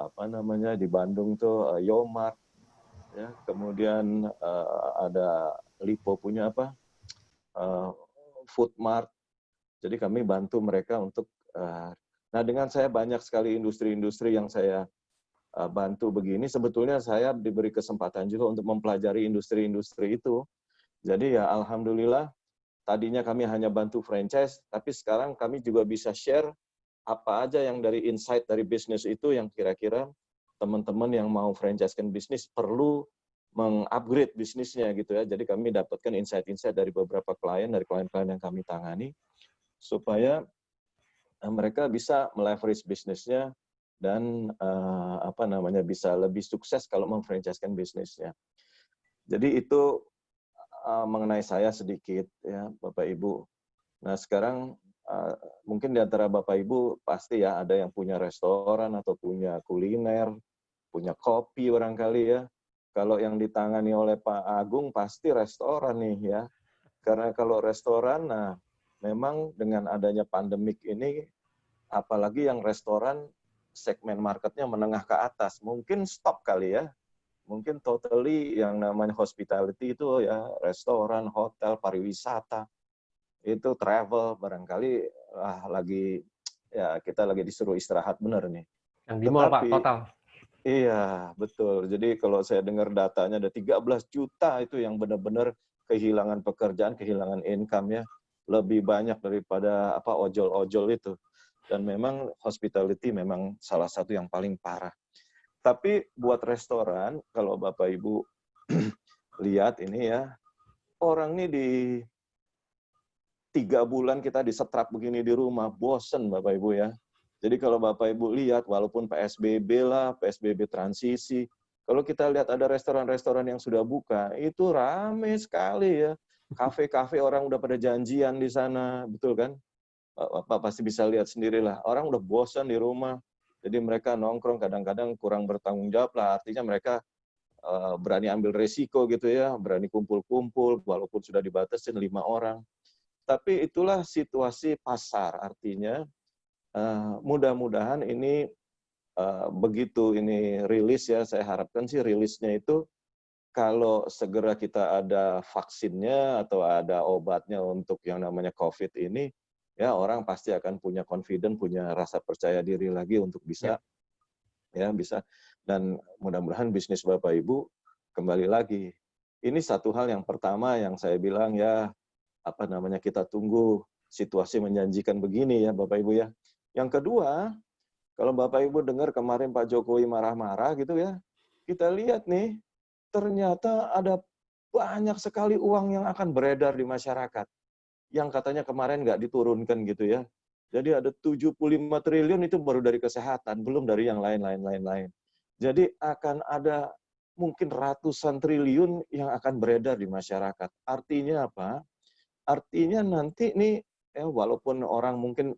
apa namanya di Bandung tuh Yomart, ya, kemudian ada Lipo punya apa Food Mart. Jadi kami bantu mereka untuk nah dengan saya banyak sekali industri-industri yang saya bantu begini, sebetulnya saya diberi kesempatan juga untuk mempelajari industri-industri itu. Jadi ya alhamdulillah, tadinya kami hanya bantu franchise, tapi sekarang kami juga bisa share apa aja yang dari insight dari bisnis itu yang kira-kira teman-teman yang mau franchise-kan bisnis perlu meng-upgrade bisnisnya gitu ya. Jadi kami dapatkan insight-insight dari beberapa klien, dari klien-klien yang kami tangani, supaya mereka bisa meleverage bisnisnya dan apa namanya bisa lebih sukses kalau memfranchise-kan bisnisnya. Jadi itu mengenai saya sedikit ya Bapak Ibu. Nah sekarang mungkin di antara Bapak Ibu pasti ya ada yang punya restoran atau punya kuliner, punya kopi barangkali ya. Kalau yang ditangani oleh Pak Agung pasti restoran nih ya. Karena kalau restoran, nah memang dengan adanya pandemik ini, apalagi yang restoran segmen marketnya menengah ke atas, mungkin stop kali ya. Mungkin totally yang namanya hospitality itu ya, restoran, hotel, pariwisata, itu travel, barangkali lagi, ya kita lagi disuruh istirahat bener nih. Yang di mall Pak, Tetapi, total. iya betul, jadi kalau saya dengar datanya ada 13 juta itu yang benar-benar kehilangan pekerjaan, kehilangan income ya, lebih banyak daripada apa ojol-ojol itu. Dan memang hospitality memang salah satu yang paling parah. Tapi buat restoran, kalau Bapak Ibu lihat ini ya, orang nih di 3 bulan kita disetrap begini di rumah, bosen Bapak Ibu ya. Jadi kalau Bapak Ibu lihat, walaupun PSBB lah, PSBB transisi, kalau kita lihat ada restoran-restoran yang sudah buka, itu rame sekali ya. Kafe-kafe orang udah pada janjian di sana, betul kan? Bapak pasti bisa lihat sendirilah. Orang udah bosan di rumah, jadi mereka nongkrong kadang-kadang kurang bertanggung jawab lah. Artinya mereka berani ambil resiko gitu ya, berani kumpul-kumpul walaupun sudah dibatasin 5 orang. Tapi itulah situasi pasar. Artinya mudah-mudahan ini begitu ini rilis ya, saya harapkan sih rilisnya itu kalau segera kita ada vaksinnya atau ada obatnya untuk yang namanya COVID ini, ya orang pasti akan punya confident, punya rasa percaya diri lagi untuk bisa ya bisa, dan mudah-mudahan bisnis Bapak Ibu kembali lagi. Ini satu hal yang pertama yang saya bilang ya apa namanya kita tunggu situasi menjanjikan begini ya Bapak Ibu ya. Yang kedua, kalau Bapak Ibu dengar kemarin Pak Jokowi marah-marah gitu ya, kita lihat nih ternyata ada banyak sekali uang yang akan beredar di masyarakat yang katanya kemarin nggak diturunkan gitu ya. Jadi ada 75 triliun itu baru dari kesehatan, belum dari yang lain-lain. Jadi akan ada mungkin ratusan triliun yang akan beredar di masyarakat. Artinya apa? Artinya nanti nih, ya walaupun orang mungkin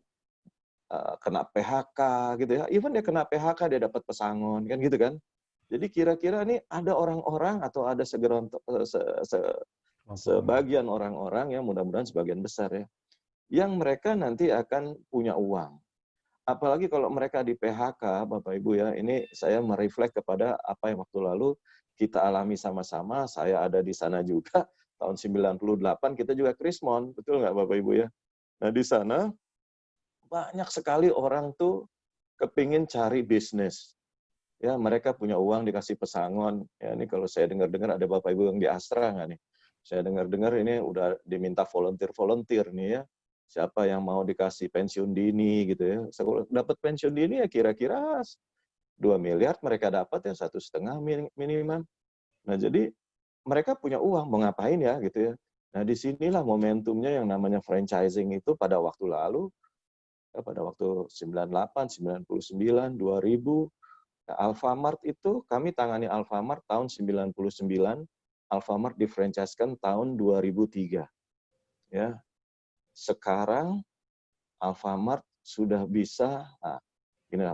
kena PHK gitu ya, even dia kena PHK dia dapat pesangon kan gitu kan. Jadi kira-kira nih ada orang-orang atau ada sebagian orang-orang ya mudah-mudahan sebagian besar ya, yang mereka nanti akan punya uang. Apalagi kalau mereka di PHK, Bapak Ibu ya, ini saya mereflek kepada apa yang waktu lalu kita alami sama-sama, saya ada di sana juga, tahun 98 kita juga Krismon, betul nggak Bapak Ibu ya? Nah di sana banyak sekali orang tuh kepingin cari bisnis. Ya mereka punya uang dikasih pesangon. Ya ini kalau saya dengar-dengar ada Bapak Ibu yang di Astra nggak nih? Saya dengar-dengar ini udah diminta volunteer nih ya. Siapa yang mau dikasih pensiun dini gitu ya. Dapat pensiun dini ya kira-kira 2 miliar mereka dapat ya 1,5 minimal. Nah jadi mereka punya uang mau ngapain ya gitu ya. Nah disinilah momentumnya yang namanya franchising itu pada waktu lalu, ya, pada waktu 98, 99, 2000, Alfamart itu kami tangani Alfamart tahun 99, Alfamart difranchise-kan tahun 2003. Ya. Sekarang Alfamart sudah bisa,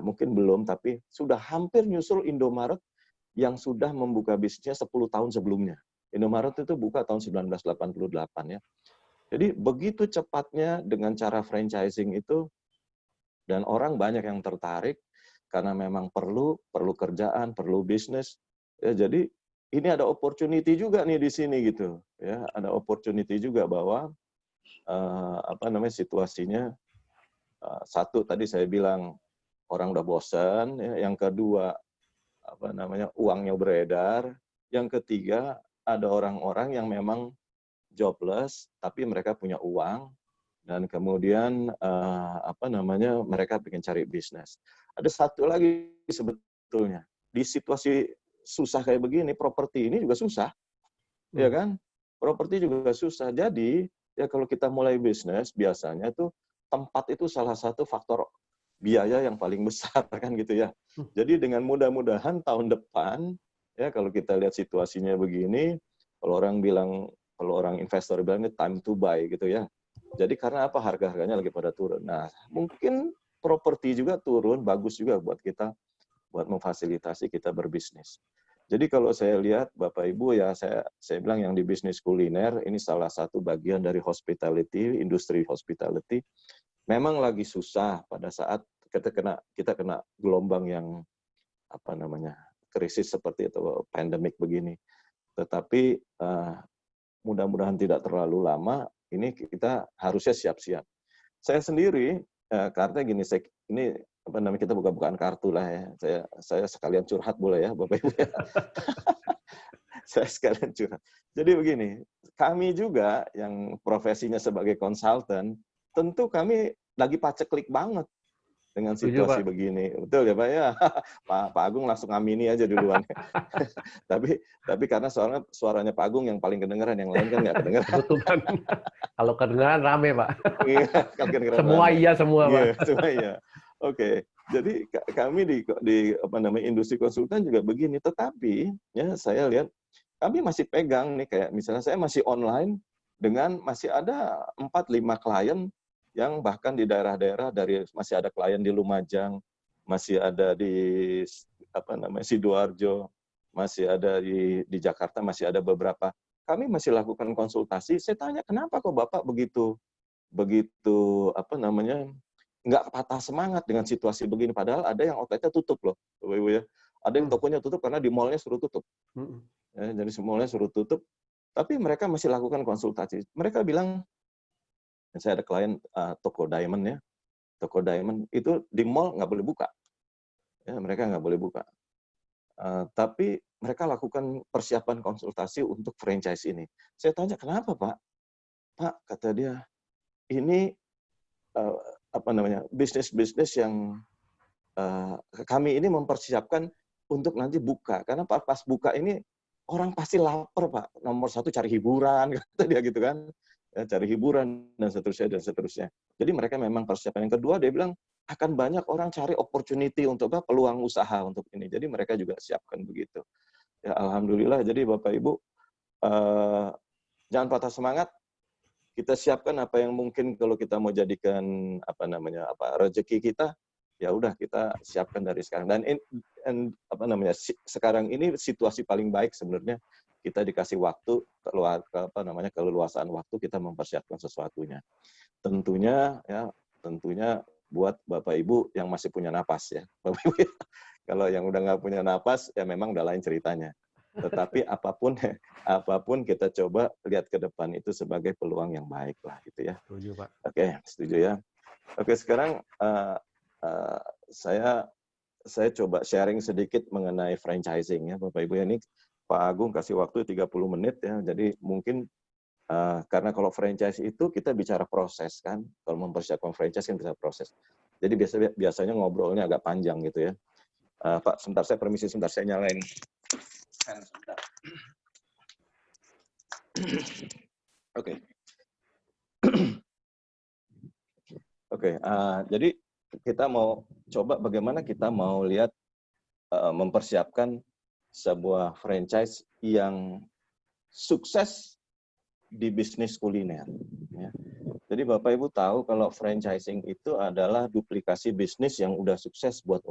mungkin belum, tapi sudah hampir nyusul Indomaret yang sudah membuka bisnisnya 10 tahun sebelumnya. Indomaret itu buka tahun 1988 ya. Jadi begitu cepatnya dengan cara franchising itu, dan orang banyak yang tertarik, karena memang perlu kerjaan, perlu bisnis. Ya, jadi ini ada opportunity juga nih di sini gitu. Ya, ada opportunity juga bahwa situasinya satu tadi saya bilang orang udah bosan, ya. Yang kedua uangnya beredar. Yang ketiga ada orang-orang yang memang jobless tapi mereka punya uang dan kemudian mereka pengen cari bisnis. Ada satu lagi sebetulnya di situasi susah kayak begini, properti ini juga susah, ya kan? Properti juga susah. Jadi ya kalau kita mulai bisnis biasanya tuh tempat itu salah satu faktor biaya yang paling besar kan gitu ya. Jadi dengan mudah-mudahan tahun depan ya kalau kita lihat situasinya begini, kalau orang investor bilang ini time to buy gitu ya. Jadi karena apa harga-harganya lagi pada turun. Nah, mungkin properti juga turun, bagus juga buat kita buat memfasilitasi kita berbisnis. Jadi kalau saya lihat Bapak Ibu ya saya bilang yang di bisnis kuliner ini salah satu bagian dari hospitality, industri hospitality. Memang lagi susah pada saat kita kena gelombang yang krisis seperti itu, pandemik begini. Tetapi mudah-mudahan tidak terlalu lama. Ini kita harusnya siap-siap. Saya sendiri karena gini, kita buka-bukaan kartu lah ya. Saya sekalian curhat boleh ya, Bapak Ibu ya. Saya sekalian curhat. Jadi begini, kami juga yang profesinya sebagai konsultan, tentu kami lagi paceklik banget dengan situasi begini. Betul ya Pak ya? Pak Agung langsung ngamini aja duluan. tapi karena suaranya Pak Agung yang paling kedengeran, yang lain kan nggak kedengeran. Betul kan? Kalau kedengeran rame Pak. Iya, kan kedengeran semua rame. Iya semua Pak. Semua iya. Oke. Jadi kami di industri konsultan juga begini. Tetapi ya saya lihat kami masih pegang nih kayak misalnya saya masih online dengan masih ada 4-5 klien yang bahkan di daerah-daerah masih ada klien di Lumajang, masih ada di Sidoarjo, masih ada di Jakarta, masih ada beberapa. Kami masih lakukan konsultasi. Saya tanya kenapa kok Bapak begitu nggak patah semangat dengan situasi begini. Padahal ada yang outletnya tutup loh, Bapak Ibu ya. Ada yang tokonya tutup karena di mallnya suruh tutup. Ya, jadi mallnya suruh tutup. Tapi mereka masih lakukan konsultasi. Mereka bilang, saya ada klien toko diamond ya, toko diamond itu di mall nggak boleh buka, ya, mereka nggak boleh buka. Tapi mereka lakukan persiapan konsultasi untuk franchise ini. Saya tanya kenapa Pak? Pak kata dia, ini bisnis yang kami ini mempersiapkan untuk nanti buka, karena pas buka ini orang pasti lapar Pak. Nomor satu cari hiburan, kata dia gitu kan. Ya, cari hiburan dan seterusnya. Jadi mereka memang persiapan. Yang kedua dia bilang akan banyak orang cari opportunity untuk peluang usaha untuk ini. Jadi mereka juga siapkan begitu. Ya alhamdulillah. Jadi Bapak Ibu jangan patah semangat. Kita siapkan apa yang mungkin kalau kita mau jadikan rezeki kita, ya udah kita siapkan dari sekarang. Dan sekarang ini situasi paling baik sebenarnya. Kita dikasih waktu, keleluasaan waktu kita mempersiapkan sesuatunya. Tentunya buat Bapak Ibu yang masih punya napas ya. Bapak Ibu ya. Kalau yang udah nggak punya napas, ya memang udah lain ceritanya. Tetapi apapun kita coba lihat ke depan itu sebagai peluang yang baik lah gitu ya. Setuju Pak. Oke, setuju ya. Oke, sekarang saya coba sharing sedikit mengenai franchising ya Bapak Ibu ya. Ini Pak Agung kasih waktu 30 menit ya. Jadi mungkin karena kalau franchise itu kita bicara proses kan. Kalau mempersiapkan franchise kan bisa proses. Jadi biasanya ngobrolnya agak panjang gitu ya. Pak, sebentar saya permisi sebentar saya nyalain. Oke. Oke, jadi kita mau coba bagaimana kita mau lihat mempersiapkan sebuah franchise yang sukses di bisnis kuliner. Ya. Jadi Bapak Ibu tahu kalau franchising itu adalah duplikasi bisnis yang udah sukses buat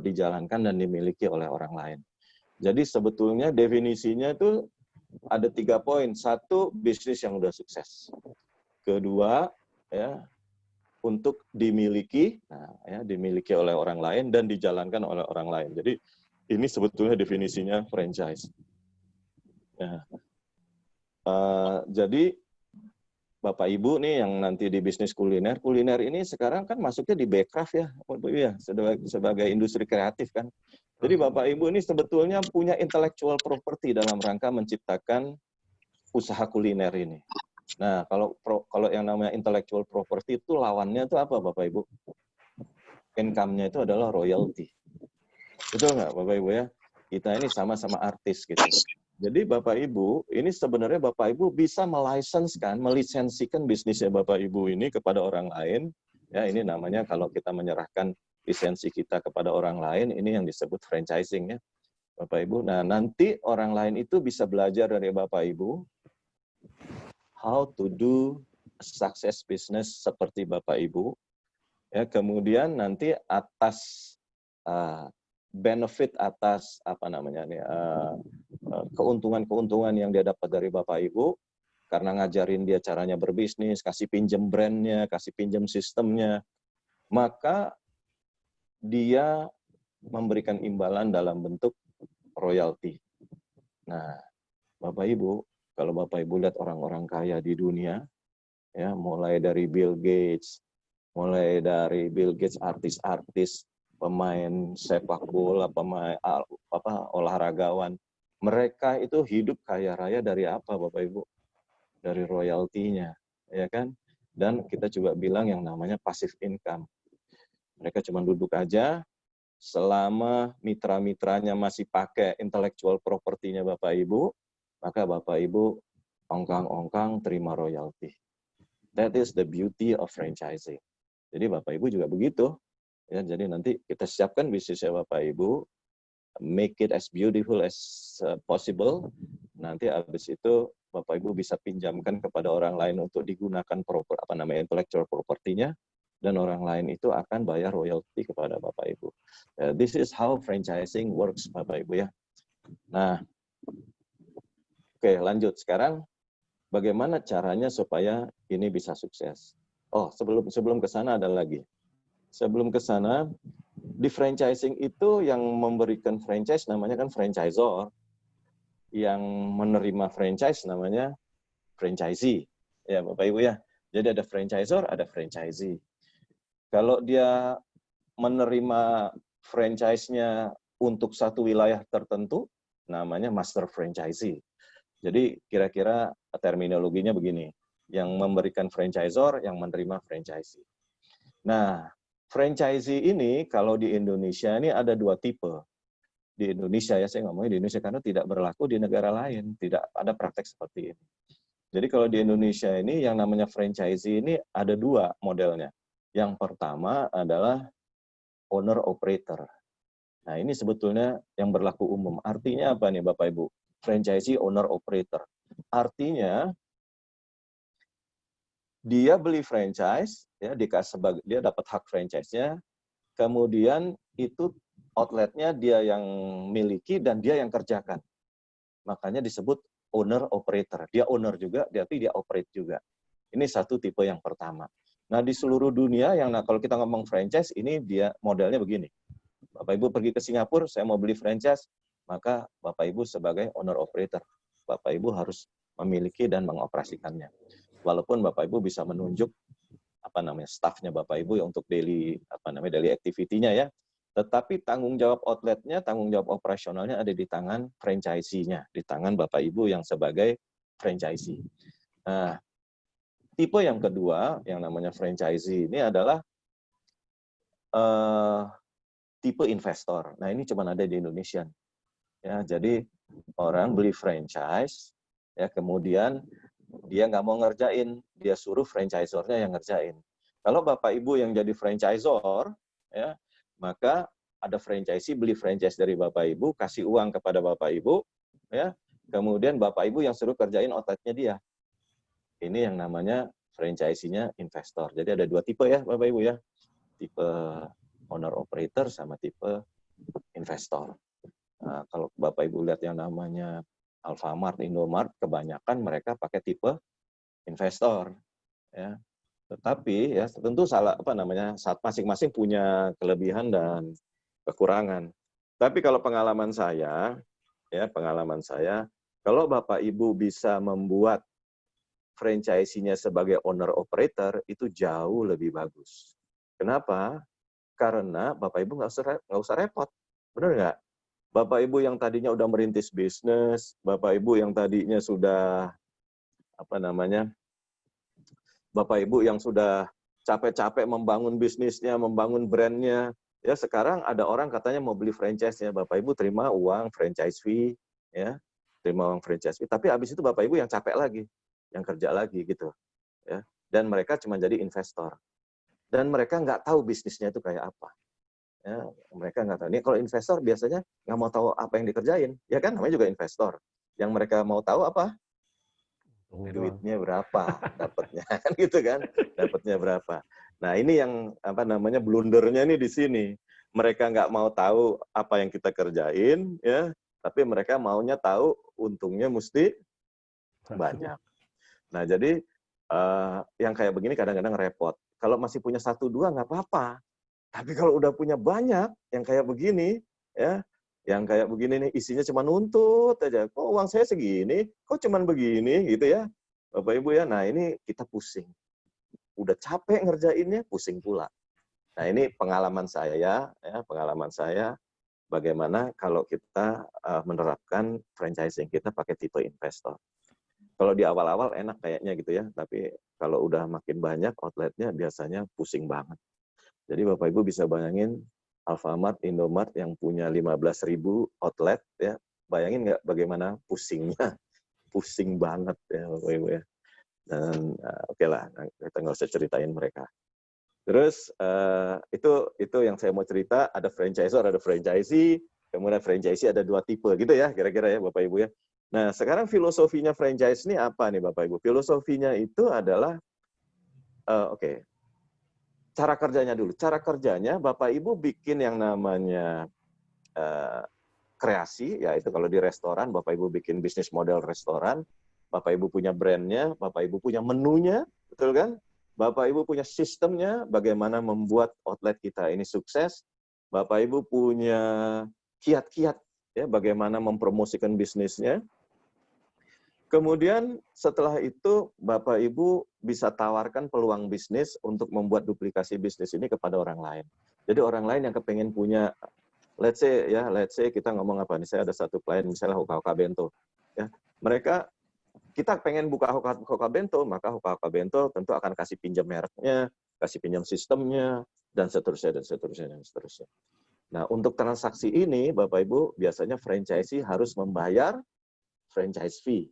dijalankan dan dimiliki oleh orang lain. Jadi sebetulnya definisinya itu ada 3 poin. 1, bisnis yang udah sukses. Kedua, ya untuk dimiliki, nah, ya, dimiliki oleh orang lain dan dijalankan oleh orang lain. Jadi ini sebetulnya definisinya franchise. Ya. Jadi Bapak Ibu nih yang nanti di bisnis kuliner, kuliner ini sekarang kan masuknya di Backcraft ya, Bapak Ibu ya, sebagai industri kreatif kan. Jadi Bapak Ibu ini sebetulnya punya intellectual property dalam rangka menciptakan usaha kuliner ini. Nah, kalau yang namanya intellectual property itu lawannya itu apa Bapak Ibu? Income-nya itu adalah royalty. Betul nggak Bapak Ibu ya? Kita ini sama-sama artis gitu. Jadi Bapak Ibu, ini sebenarnya Bapak Ibu bisa melisensikan bisnisnya Bapak Ibu ini kepada orang lain. Ya, ini namanya kalau kita menyerahkan lisensi kita kepada orang lain, ini yang disebut franchising ya, Bapak Ibu. Nah, nanti orang lain itu bisa belajar dari Bapak Ibu how to do a success business seperti Bapak Ibu. Ya, kemudian nanti atas benefit atas apa namanya nih keuntungan-keuntungan yang dia dapat dari Bapak Ibu karena ngajarin dia caranya berbisnis, kasih pinjam brandnya, kasih pinjam sistemnya, maka dia memberikan imbalan dalam bentuk royalti. Nah, Bapak Ibu, kalau Bapak Ibu lihat orang-orang kaya di dunia, ya mulai dari Bill Gates, artis-artis, pemain sepak bola, pemain olahragawan, mereka itu hidup kaya raya dari apa, Bapak Ibu? Dari royaltinya, ya kan? Dan kita juga bilang yang namanya passive income. Mereka cuma duduk aja, selama mitra-mitranya masih pakai intellectual property-nya Bapak Ibu, maka Bapak Ibu ongkang-ongkang terima royalti. That is the beauty of franchising. Jadi Bapak Ibu juga begitu. Ya, jadi nanti kita siapkan bisnisnya Bapak Ibu, make it as beautiful as possible. Nanti habis itu Bapak Ibu bisa pinjamkan kepada orang lain untuk digunakan intellectual property-nya, dan orang lain itu akan bayar royalti kepada Bapak Ibu. This is how franchising works, Bapak Ibu ya. Nah, oke, lanjut. Sekarang bagaimana caranya supaya ini bisa sukses? Oh, sebelum ke sana ada lagi. Sebelum ke sana, di franchising itu yang memberikan franchise namanya kan franchisor, yang menerima franchise namanya franchisee. Ya, Bapak Ibu ya. Jadi ada franchisor, ada franchisee. Kalau dia menerima franchise-nya untuk satu wilayah tertentu, namanya master franchisee. Jadi kira-kira terminologinya begini, yang memberikan franchisor, yang menerima franchisee. Nah, franchisee ini kalau di Indonesia ini ada dua tipe. Di Indonesia ya, saya ngomongin di Indonesia karena tidak berlaku di negara lain, tidak ada praktek seperti ini. Jadi kalau di Indonesia ini yang namanya franchisee ini ada dua modelnya. Yang pertama adalah owner operator. Nah, ini sebetulnya yang berlaku umum. Artinya apa nih Bapak Ibu? Franchisee owner operator. Artinya dia beli franchise, ya dia dapat hak franchise-nya, kemudian itu outletnya dia yang miliki dan dia yang kerjakan. Makanya disebut owner operator. Dia owner juga, tapi dia operate juga. Ini satu tipe yang pertama. Nah, di seluruh dunia kalau kita ngomong franchise, ini dia modelnya begini. Bapak Ibu pergi ke Singapura, saya mau beli franchise, maka Bapak Ibu sebagai owner operator, Bapak Ibu harus memiliki dan mengoperasikannya. Walaupun Bapak Ibu bisa menunjuk staffnya Bapak Ibu untuk daily activity-nya ya, tetapi tanggung jawab outletnya, tanggung jawab operasionalnya ada di tangan franchisee-nya, di tangan Bapak Ibu yang sebagai franchisee. Nah, tipe yang kedua yang namanya franchisee ini adalah tipe investor. Nah, ini cuma ada di Indonesia. Ya, jadi orang beli franchise, ya kemudian dia nggak mau ngerjain, dia suruh franchisornya yang ngerjain. Kalau Bapak Ibu yang jadi franchisor, ya, maka ada franchisee beli franchise dari Bapak Ibu, kasih uang kepada Bapak Ibu, ya, kemudian Bapak Ibu yang suruh kerjain outletnya dia. Ini yang namanya franchisee-nya investor. Jadi ada dua tipe ya Bapak Ibu ya, tipe owner operator sama tipe investor. Nah, kalau Bapak Ibu lihat yang namanya Alfamart, Indomart, kebanyakan mereka pakai tipe investor. Ya. Tetapi ya tentu salah apa namanya, saat masing-masing punya kelebihan dan kekurangan. Tapi kalau pengalaman saya, ya pengalaman saya, kalau Bapak Ibu bisa membuat franchisee-nya sebagai owner operator itu jauh lebih bagus. Kenapa? Karena Bapak Ibu nggak usah repot, benar nggak? Bapak Ibu yang tadinya udah merintis bisnis, Bapak Ibu yang tadinya sudah apa namanya, Bapak Ibu yang sudah capek-capek membangun bisnisnya, membangun brandnya, ya sekarang ada orang katanya mau beli franchise-nya, Bapak Ibu terima uang franchise fee, ya terima uang franchise fee, tapi habis itu Bapak Ibu yang capek lagi, yang kerja lagi gitu, ya. Dan mereka cuma jadi investor. Dan mereka nggak tahu bisnisnya itu kayak apa. Ya, mereka nggak tahu. Ini kalau investor biasanya nggak mau tahu apa yang dikerjain, ya kan? Namanya juga investor. Yang mereka mau tahu apa? Untungnya doang. Duitnya berapa dapatnya, kan gitu kan? Dapatnya berapa. Nah ini yang apa namanya blundernya nih di sini. Mereka nggak mau tahu apa yang kita kerjain, ya, tapi mereka maunya tahu untungnya mesti banyak. Nah jadi yang kayak begini kadang-kadang repot. Kalau masih punya 1, 2 nggak apa-apa. Tapi kalau udah punya banyak yang kayak begini, ya, yang kayak begini nih isinya cuma nuntut aja. Kok uang saya segini? Kok cuman begini gitu ya. Bapak Ibu ya. Nah, ini kita pusing. Udah capek ngerjainnya, pusing pula. Nah, ini pengalaman saya ya, pengalaman saya bagaimana kalau kita menerapkan franchising kita pakai tipe investor. Kalau di awal-awal enak kayaknya gitu ya, tapi kalau udah makin banyak outletnya biasanya pusing banget. Jadi Bapak Ibu bisa bayangin Alfamart, Indomart yang punya 15.000 outlet ya, bayangin nggak bagaimana pusingnya, pusing banget ya Bapak Ibu ya. Dan oke lah, kita nggak usah ceritain mereka. Terus itu yang saya mau cerita, ada franchisor, ada franchisee, kemudian franchisee ada 2 tipe gitu ya, kira-kira ya Bapak Ibu ya. Nah sekarang filosofinya franchise ini apa nih Bapak Ibu? Filosofinya itu adalah, oke, cara kerjanya dulu. Cara kerjanya Bapak Ibu bikin yang namanya kreasi, yaitu kalau di restoran Bapak Ibu bikin bisnis model restoran, Bapak Ibu punya brandnya, Bapak Ibu punya menunya, betul kan? Bapak Ibu punya sistemnya, bagaimana membuat outlet kita ini sukses. Bapak Ibu punya kiat-kiat, ya, bagaimana mempromosikan bisnisnya. Kemudian setelah itu Bapak Ibu bisa tawarkan peluang bisnis untuk membuat duplikasi bisnis ini kepada orang lain. Jadi orang lain yang kepengen punya, let's say kita ngomong apa nih, saya ada satu klien misalnya Hoka-Hoka Bento. Ya, kita pengen buka Hoka Bento, maka Hoka Bento tentu akan kasih pinjam mereknya, kasih pinjam sistemnya, dan seterusnya, dan seterusnya, dan seterusnya. Nah, untuk transaksi ini, Bapak Ibu, biasanya franchisee harus membayar franchise fee.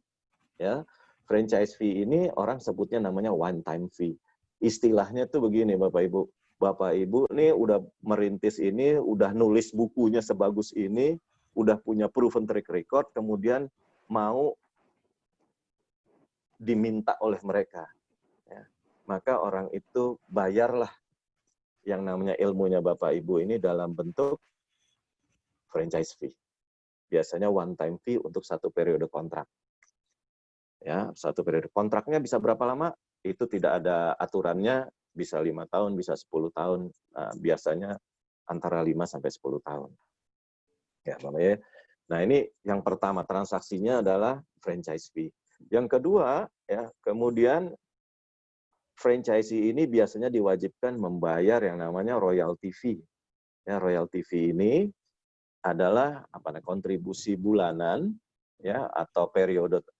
Ya, franchise fee ini orang sebutnya namanya one time fee. Istilahnya tuh begini Bapak Ibu. Bapak Ibu nih udah merintis ini, udah nulis bukunya sebagus ini, udah punya proven track record, kemudian mau diminta oleh mereka. Ya. Maka orang itu bayarlah yang namanya ilmunya Bapak Ibu ini dalam bentuk franchise fee. Biasanya one time fee untuk 1 periode kontrak. Ya, 1 periode kontraknya bisa berapa lama? Itu tidak ada aturannya, bisa 5 tahun, bisa 10 tahun. Nah, biasanya antara 5 sampai 10 tahun. Ya, namanya. Nah, ini yang pertama, transaksinya adalah franchise fee. Yang kedua, ya, kemudian franchisee ini biasanya diwajibkan membayar yang namanya royalty fee. Ya, royalty fee ini adalah kontribusi bulanan ya atau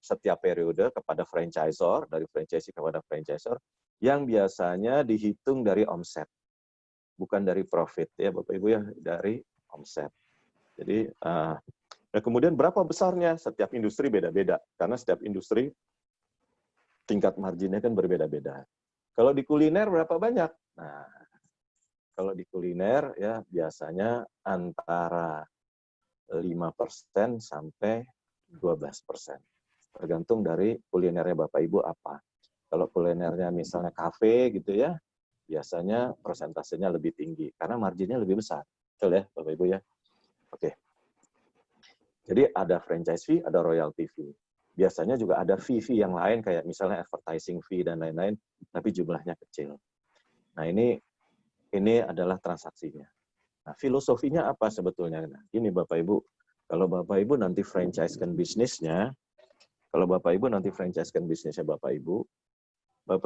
setiap periode kepada franchisor, dari franchisee kepada franchisor yang biasanya dihitung dari omset, bukan dari profit ya Bapak Ibu ya, dari omset. Jadi nah kemudian berapa besarnya? Setiap industri beda-beda karena setiap industri tingkat marginnya kan berbeda-beda. Kalau di kuliner berapa banyak? Nah, kalau di kuliner ya biasanya antara 5% sampai 12%. Tergantung dari kulinernya Bapak Ibu apa. Kalau kulinernya misalnya kafe gitu ya, biasanya persentasenya lebih tinggi karena marginnya lebih besar. Betul ya Bapak Ibu ya? Oke. Jadi ada franchise fee, ada royalty fee. biasanya juga ada fee-fee yang lain kayak misalnya advertising fee dan lain-lain, tapi jumlahnya kecil. Nah, ini adalah transaksinya. Nah, filosofinya apa sebetulnya? Nah, ini Bapak Ibu, kalau Bapak Ibu nanti franchise-kan bisnisnya, Bapak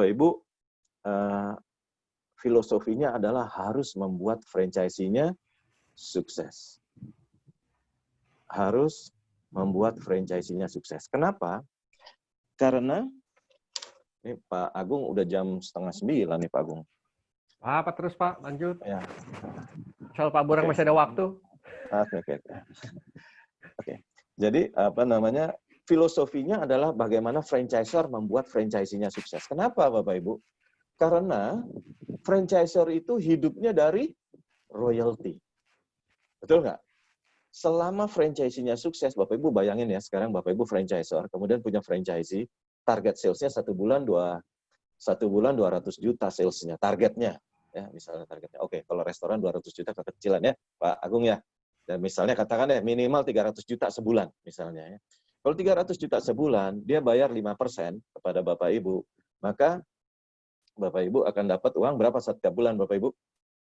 Ibu filosofinya adalah harus membuat franchisee-nya sukses. Harus membuat franchisee-nya sukses. Kenapa? Karena ini Pak Agung udah jam 8:30 nih Pak Agung. Apa terus Pak? Lanjut. Ya. Soal Pak Burang masih ada waktu. Oke. Jadi filosofinya adalah bagaimana franchisor membuat franchisee-nya sukses. Kenapa Bapak Ibu? Karena franchisor itu hidupnya dari royalty. Betul nggak? Selama franchisee-nya sukses, Bapak Ibu bayangin ya, sekarang Bapak Ibu franchisor, kemudian punya franchisee, target sales-nya 1 bulan 200 juta sales-nya, targetnya. Ya, misalnya targetnya. Oke, kalau restoran 200 juta kekecilan ya, Pak Agung ya. Dan misalnya katakan ya, minimal 300 juta sebulan misalnya ya. Kalau 300 juta sebulan, dia bayar 5% kepada Bapak Ibu, maka Bapak Ibu akan dapat uang berapa setiap bulan Bapak Ibu?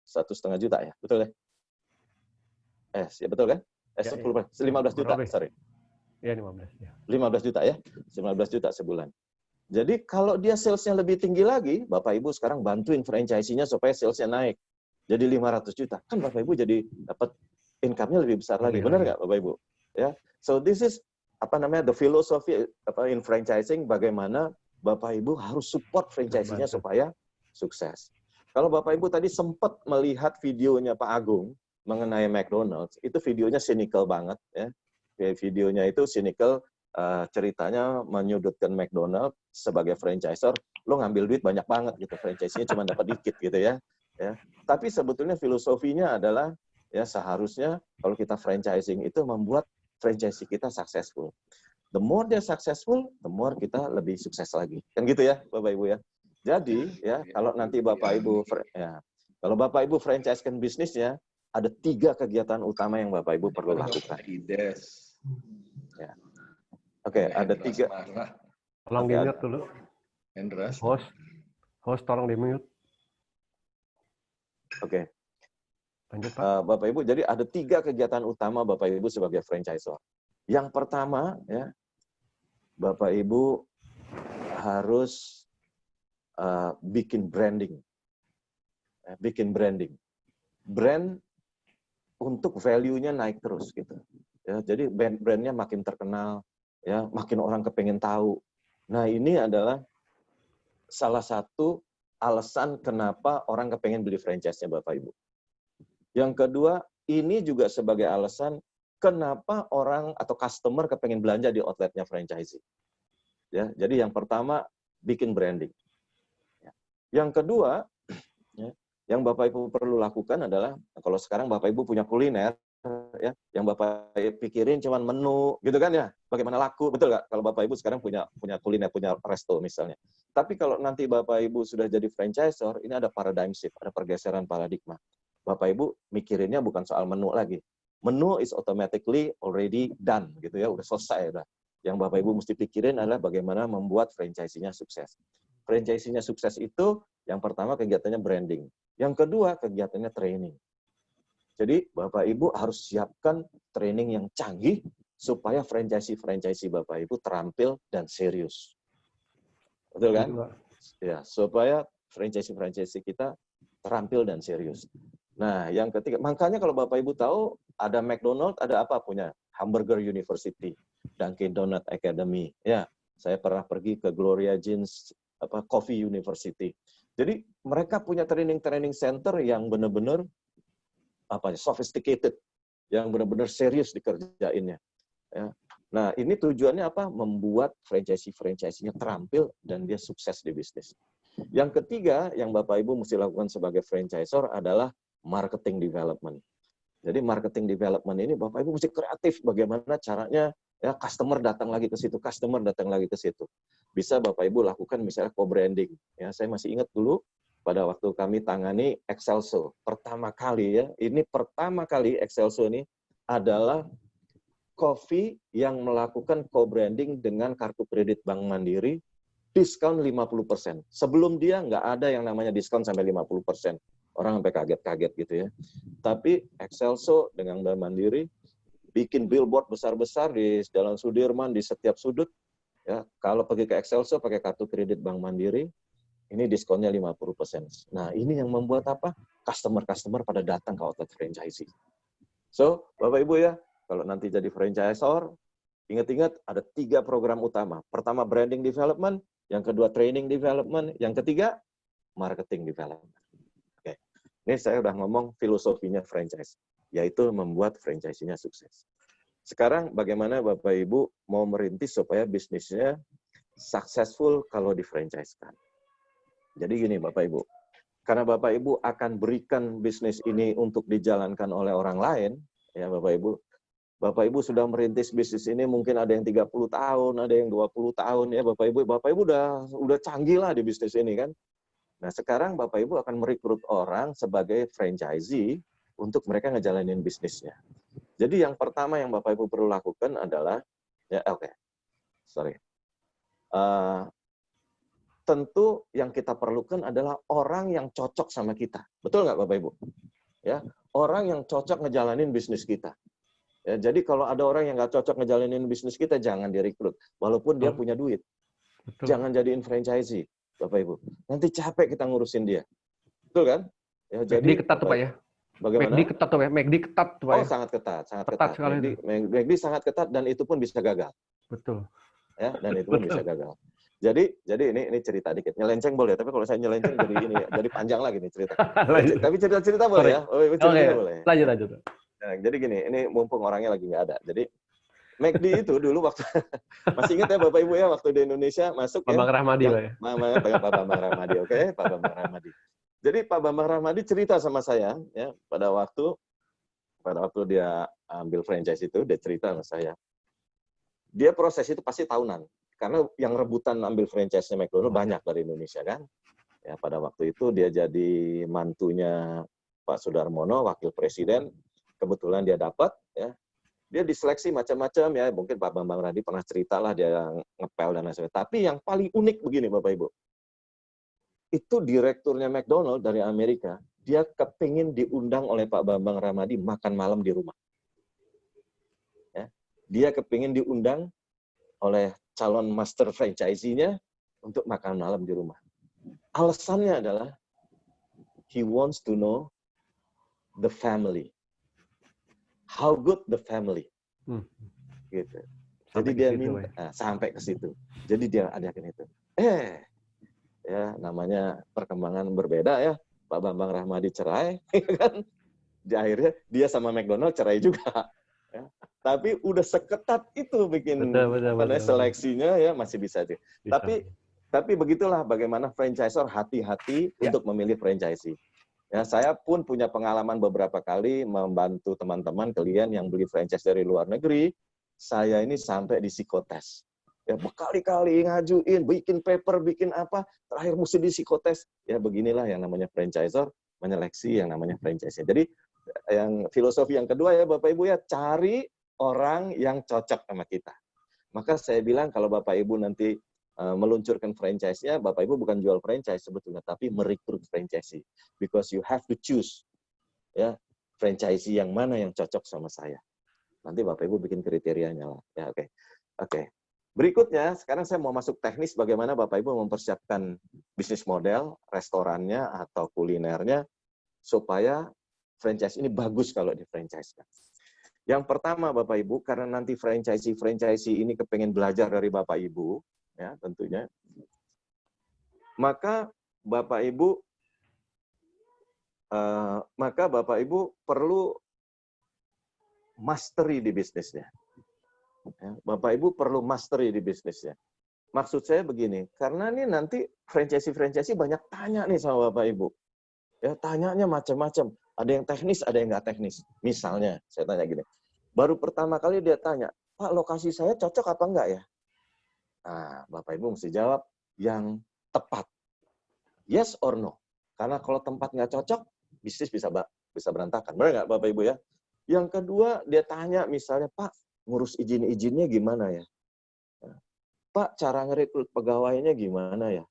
1,5 juta ya, betul ya? Ya betul kan? 15 juta, sorry. Ya, 15. Ya. 15 juta ya, 15 juta sebulan. Jadi kalau dia sales-nya lebih tinggi lagi, Bapak Ibu sekarang bantuin franchisee-nya supaya sales-nya naik. Jadi 500 juta. Kan Bapak Ibu jadi dapat income-nya lebih besar lagi. Benar nggak Bapak Ibu? Ya. So this is the philosophy in franchising, bagaimana Bapak Ibu harus support franchisee-nya supaya sukses. Kalau Bapak Ibu tadi sempat melihat videonya Pak Agung mengenai McDonald's, itu videonya cynical banget ya. Videonya itu cynical, ceritanya menyudutkan McDonald's sebagai franchisor, lo ngambil duit banyak banget gitu, franchise-nya cuma dapat dikit gitu ya. Tapi sebetulnya filosofinya adalah ya seharusnya kalau kita franchising itu membuat franchisee kita successful. The more dia successful, the more kita lebih sukses lagi. Kan gitu ya, Bapak Ibu ya. Jadi ya kalau nanti Bapak Ibu kalau Bapak Ibu franchise-kan bisnisnya, ada 3 kegiatan utama yang Bapak Ibu perlu lakukan. Ya. Oke, ada 3. Tolong di-mute dulu. Host tolong di-mute. Oke. Lanjut, Pak. Bapak Ibu, jadi ada 3 kegiatan utama Bapak Ibu sebagai franchisor. Yang pertama ya, Bapak Ibu harus bikin branding. Bikin branding. Brand untuk value-nya naik terus gitu. Ya, jadi brand-nya makin terkenal, ya, makin orang kepengen tahu. Nah, ini adalah salah satu alasan kenapa orang kepengen beli franchise-nya Bapak Ibu. Yang kedua, ini juga sebagai alasan kenapa orang atau customer kepengen belanja di outletnya franchisee. Ya, jadi yang pertama bikin branding. Yang kedua, ya, yang Bapak Ibu perlu lakukan adalah kalau sekarang Bapak Ibu punya kuliner, ya, yang Bapak pikirin cuman menu, gitu kan ya, bagaimana laku, betul nggak? Kalau Bapak Ibu sekarang punya kuliner, punya resto misalnya. Tapi kalau nanti Bapak Ibu sudah jadi franchisor, ini ada paradigm shift, ada pergeseran paradigma. Bapak Ibu mikirinnya bukan soal menu lagi. Menu is automatically already done, gitu ya, udah selesai udah. Yang Bapak Ibu mesti pikirin adalah bagaimana membuat franchisee-nya sukses. Franchisee-nya sukses itu yang pertama kegiatannya branding. Yang kedua kegiatannya training. Jadi Bapak Ibu harus siapkan training yang canggih supaya franchisee Bapak Ibu terampil dan serius. Betul kan? Ya, supaya franchisee kita terampil dan serius. Nah, yang ketiga, makanya kalau Bapak Ibu tahu ada McDonald's, ada apa punya? Hamburger University, Dunkin Donut Academy. Ya, saya pernah pergi ke Gloria Jean's Coffee University. Jadi mereka punya training center yang benar-benar sophisticated, yang benar-benar serius dikerjainnya. Ya. Nah, ini tujuannya apa? Membuat franchisee-nya terampil dan dia sukses di bisnis. Yang ketiga, yang Bapak Ibu mesti lakukan sebagai franchisor adalah marketing development. Jadi marketing development ini Bapak Ibu mesti kreatif bagaimana caranya ya customer datang lagi ke situ, Bisa Bapak Ibu lakukan misalnya co-branding. Ya, saya masih ingat dulu pada waktu kami tangani Excelso pertama kali ya. Ini pertama kali Excelso ini adalah Coffee yang melakukan co-branding dengan kartu kredit Bank Mandiri, diskon 50%. Sebelum dia nggak ada yang namanya diskon sampai 50%. Orang sampai kaget-kaget gitu ya. Tapi Excelso dengan Bank Mandiri bikin billboard besar-besar di Jalan Sudirman, di setiap sudut. Ya, kalau pergi ke Excelso pakai kartu kredit Bank Mandiri, ini diskonnya 50%. Nah, ini yang membuat apa? Customer-customer pada datang ke outlet franchisee. So, Bapak Ibu ya, kalau nanti jadi franchisor, ingat-ingat ada 3 program utama. Pertama, branding development, yang kedua, training development, yang ketiga, marketing development. Oke. Ini saya udah ngomong filosofinya franchise, yaitu membuat franchise-nya sukses. Sekarang bagaimana Bapak Ibu mau merintis supaya bisnisnya successful kalau di-franchise-kan. Jadi gini Bapak Ibu, karena Bapak Ibu akan berikan bisnis ini untuk dijalankan oleh orang lain, ya Bapak Ibu sudah merintis bisnis ini mungkin ada yang 30 tahun, ada yang 20 tahun ya Bapak Ibu udah canggih lah di bisnis ini kan. Nah, sekarang Bapak Ibu akan merekrut orang sebagai franchisee untuk mereka ngejalanin bisnisnya. Jadi yang pertama yang Bapak Ibu perlu lakukan adalah tentu yang kita perlukan adalah orang yang cocok sama kita. Betul nggak Bapak Ibu? Ya, orang yang cocok ngejalanin bisnis kita. Ya, jadi kalau ada orang yang nggak cocok ngejalanin bisnis kita, jangan direkrut. Walaupun dia punya duit. Betul. Jangan jadiin franchisee, Bapak Ibu. Nanti capek kita ngurusin dia. Betul kan? Ya, jadi ketat tuh Pak ya? Bagaimana? McD ketat tuh Pak. McD ketat tuh Pak ya? Oh, sangat ketat. McD sangat ketat dan itu pun bisa gagal. Betul. Ya, dan itu pun bisa gagal. Jadi ini cerita dikit. Nyelenceng boleh, tapi kalau saya nyelenceng jadi ini jadi panjang lagi nih cerita. Tapi cerita boleh ya? Cerita boleh. Lanjut. Nah, jadi gini, ini mumpung orangnya lagi nggak ada. Jadi McD itu dulu waktu masih ingat ya Bapak Ibu ya waktu di Indonesia masuk Pak Bambang Rahmadi Pak ya. Pak Bambang Rahmadi, oke? Pak Bambang Rahmadi. Jadi Pak Bambang Rahmadi cerita sama saya ya pada waktu dia ambil franchise itu, dia cerita sama saya. Dia proses itu pasti tahunan. Karena yang rebutan ambil franchise-nya McDonald banyak dari Indonesia kan. Ya, pada waktu itu dia jadi mantunya Pak Sudarmono, wakil presiden. Kebetulan dia dapat, ya. Dia diseleksi macam-macam ya. Mungkin Pak Bambang Radi pernah cerita lah dia ngepel dan lain sebagainya. Tapi yang paling unik begini Bapak Ibu. Itu direkturnya McDonald dari Amerika. Dia kepingin diundang oleh Pak Bambang Ramadi makan malam di rumah. Ya. Dia kepingin diundang oleh calon master franchisee-nya untuk makan malam di rumah. Alasannya adalah he wants to know the family. How good the family. Gitu. Jadi dia minta sampai ke situ. Jadi dia adakan itu. Ya namanya perkembangan berbeda ya. Pak Bambang Rahmadi cerai kan. Di akhirnya dia sama McDonald cerai juga. Ya. Tapi udah seketat itu bikin seleksinya ya masih bisa. Tapi begitulah bagaimana franchisor hati-hati untuk memilih franchisee. Ya, saya pun punya pengalaman beberapa kali membantu teman-teman kalian yang beli franchise dari luar negeri. Saya ini sampai di psikotes. Ya, berkali-kali ngajuin, bikin paper, bikin apa, terakhir mesti di psikotes. Ya, beginilah yang namanya franchisor menyeleksi yang namanya franchise. Jadi, yang filosofi yang kedua ya Bapak Ibu ya, cari orang yang cocok sama kita. Maka saya bilang kalau Bapak Ibu nanti meluncurkan franchise-nya, Bapak Ibu bukan jual franchise sebetulnya, tapi merekrut franchisee. Because you have to choose ya franchisee yang mana yang cocok sama saya. Nanti Bapak Ibu bikin kriterianya lah. Ya, oke. Berikutnya, sekarang saya mau masuk teknis bagaimana Bapak Ibu mempersiapkan bisnis model, restorannya atau kulinernya, supaya franchise ini bagus kalau di-franchise-kan. Yang pertama Bapak Ibu, karena nanti franchisee ini kepengen belajar dari Bapak Ibu, ya tentunya, maka Bapak Ibu perlu mastery di bisnisnya. Ya, Bapak Ibu perlu mastery di bisnisnya. Maksud saya begini, karena ini nanti franchisee banyak tanya nih sama Bapak Ibu. Ya, tanyanya macam-macam. Ada yang teknis, ada yang nggak teknis. Misalnya, saya tanya gini, baru pertama kali dia tanya, Pak, lokasi saya cocok apa enggak ya? Nah, Bapak Ibu mesti jawab yang tepat. Yes or no. Karena kalau tempat nggak cocok, bisnis bisa berantakan. Benar nggak Bapak Ibu ya? Yang kedua, dia tanya misalnya, Pak, ngurus izin-izinnya gimana ya? Pak, cara ngerekrut pegawainya gimana ya?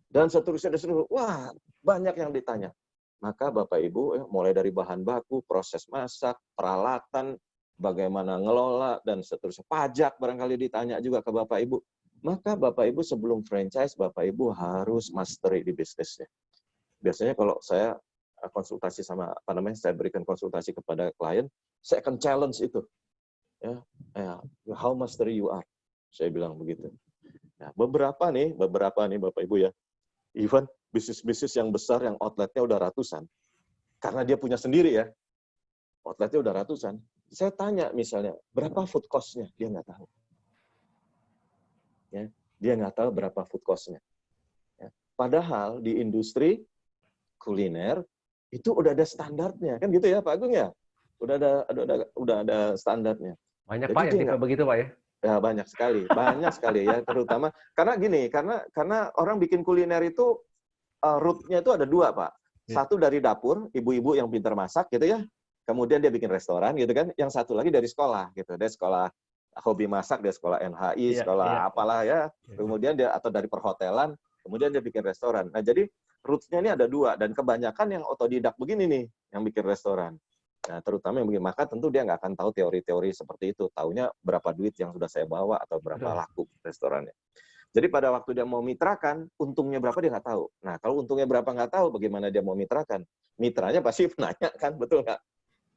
Dan seterusnya, dan seterusnya. Wah, banyak yang ditanya. Maka Bapak Ibu, mulai dari bahan baku, proses masak, peralatan, bagaimana ngelola, dan seterusnya. Pajak barangkali ditanya juga ke Bapak Ibu. Maka Bapak Ibu sebelum franchise, Bapak Ibu harus mastery di bisnisnya. Biasanya kalau saya konsultasi saya berikan konsultasi kepada klien, saya akan challenge itu. How mastery you are. Saya bilang begitu. Nah, beberapa nih Bapak Ibu ya, even bisnis-bisnis yang besar yang outletnya udah ratusan, karena dia punya sendiri ya, outletnya udah ratusan. Saya tanya misalnya, berapa food cost-nya? Dia nggak tahu. Ya, dia nggak tahu berapa food cost-nya. Ya. Padahal di industri kuliner itu udah ada standarnya, kan gitu ya Pak Agung ya? Udah ada standarnya. Banyak Jadi Pak yang dia tipe begitu Pak ya? Ya banyak sekali ya, terutama karena gini, karena orang bikin kuliner itu root-nya itu ada dua Pak. Satu dari dapur, ibu-ibu yang pintar masak gitu ya, kemudian dia bikin restoran gitu kan. Yang satu lagi dari sekolah gitu, dia sekolah hobi masak, dia sekolah NHI, sekolah apalah ya, kemudian dia atau dari perhotelan, kemudian dia bikin restoran. Nah jadi roots-nya ini ada dua, dan kebanyakan yang otodidak begini nih yang bikin restoran. Nah, terutama yang begini, maka tentu dia nggak akan tahu teori-teori seperti itu. Taunya berapa duit yang sudah saya bawa atau berapa laku restorannya. Jadi pada waktu dia mau mitrakan, untungnya berapa dia nggak tahu. Nah, kalau untungnya berapa nggak tahu, bagaimana dia mau mitrakan? Mitranya pasti nanya kan, betul nggak?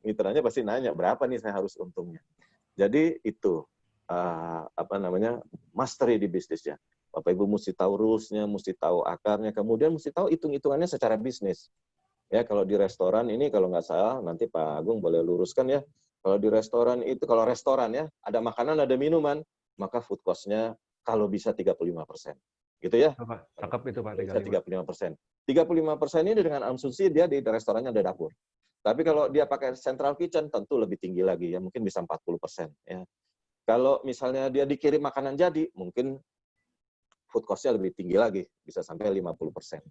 Mitranya pasti nanya, berapa nih saya harus untungnya. Jadi itu, mastery di bisnisnya. Bapak Ibu mesti tahu rules-nya, mesti tahu akarnya, kemudian mesti tahu hitung-hitungannya secara bisnis. Ya, kalau di restoran ini kalau nggak salah, nanti Pak Agung boleh luruskan ya. Kalau di restoran itu, kalau restoran ya, ada makanan, ada minuman, maka food cost-nya kalau bisa 35%. Gitu ya. Cakep itu Pak, 35%. 35% ini dengan asumsi dia di restorannya ada dapur. Tapi kalau dia pakai central kitchen, tentu lebih tinggi lagi ya, mungkin bisa 40%. Ya. Kalau misalnya dia dikirim makanan jadi, mungkin food cost-nya lebih tinggi lagi, bisa sampai 50%.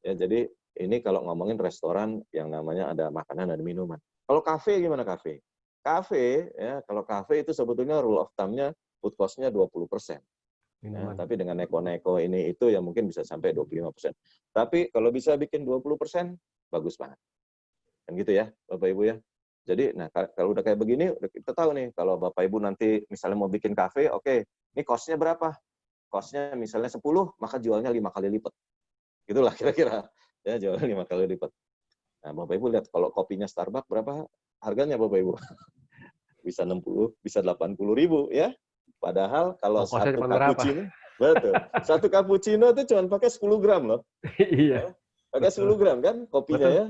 Ya, jadi ini kalau ngomongin restoran yang namanya ada makanan dan minuman. Kalau kafe gimana kafe? Kafe, ya, kalau kafe itu sebetulnya rule of thumb-nya food cost-nya 20%. Ya, tapi dengan neko-neko ini itu ya mungkin bisa sampai 25%. Tapi kalau bisa bikin 20%, bagus banget. Kan gitu ya, Bapak Ibu ya. Jadi, nah kalau udah kayak begini, kita tahu nih, kalau Bapak Ibu nanti misalnya mau bikin kafe, oke, ini cost-nya berapa? Cost-nya misalnya 10, maka jualnya 5 kali lipat. Itulah kira-kira. Ya, jualnya 5 kali lipat. Nah, Bapak Ibu lihat kalau kopinya Starbucks berapa harganya Bapak Ibu? Bisa 60, bisa 80.000 ya. Padahal kalau satu cappuccino, betul. Satu cappuccino itu cuma pakai 10 gram loh. Iya. Pakai 10 gram kan kopinya ya.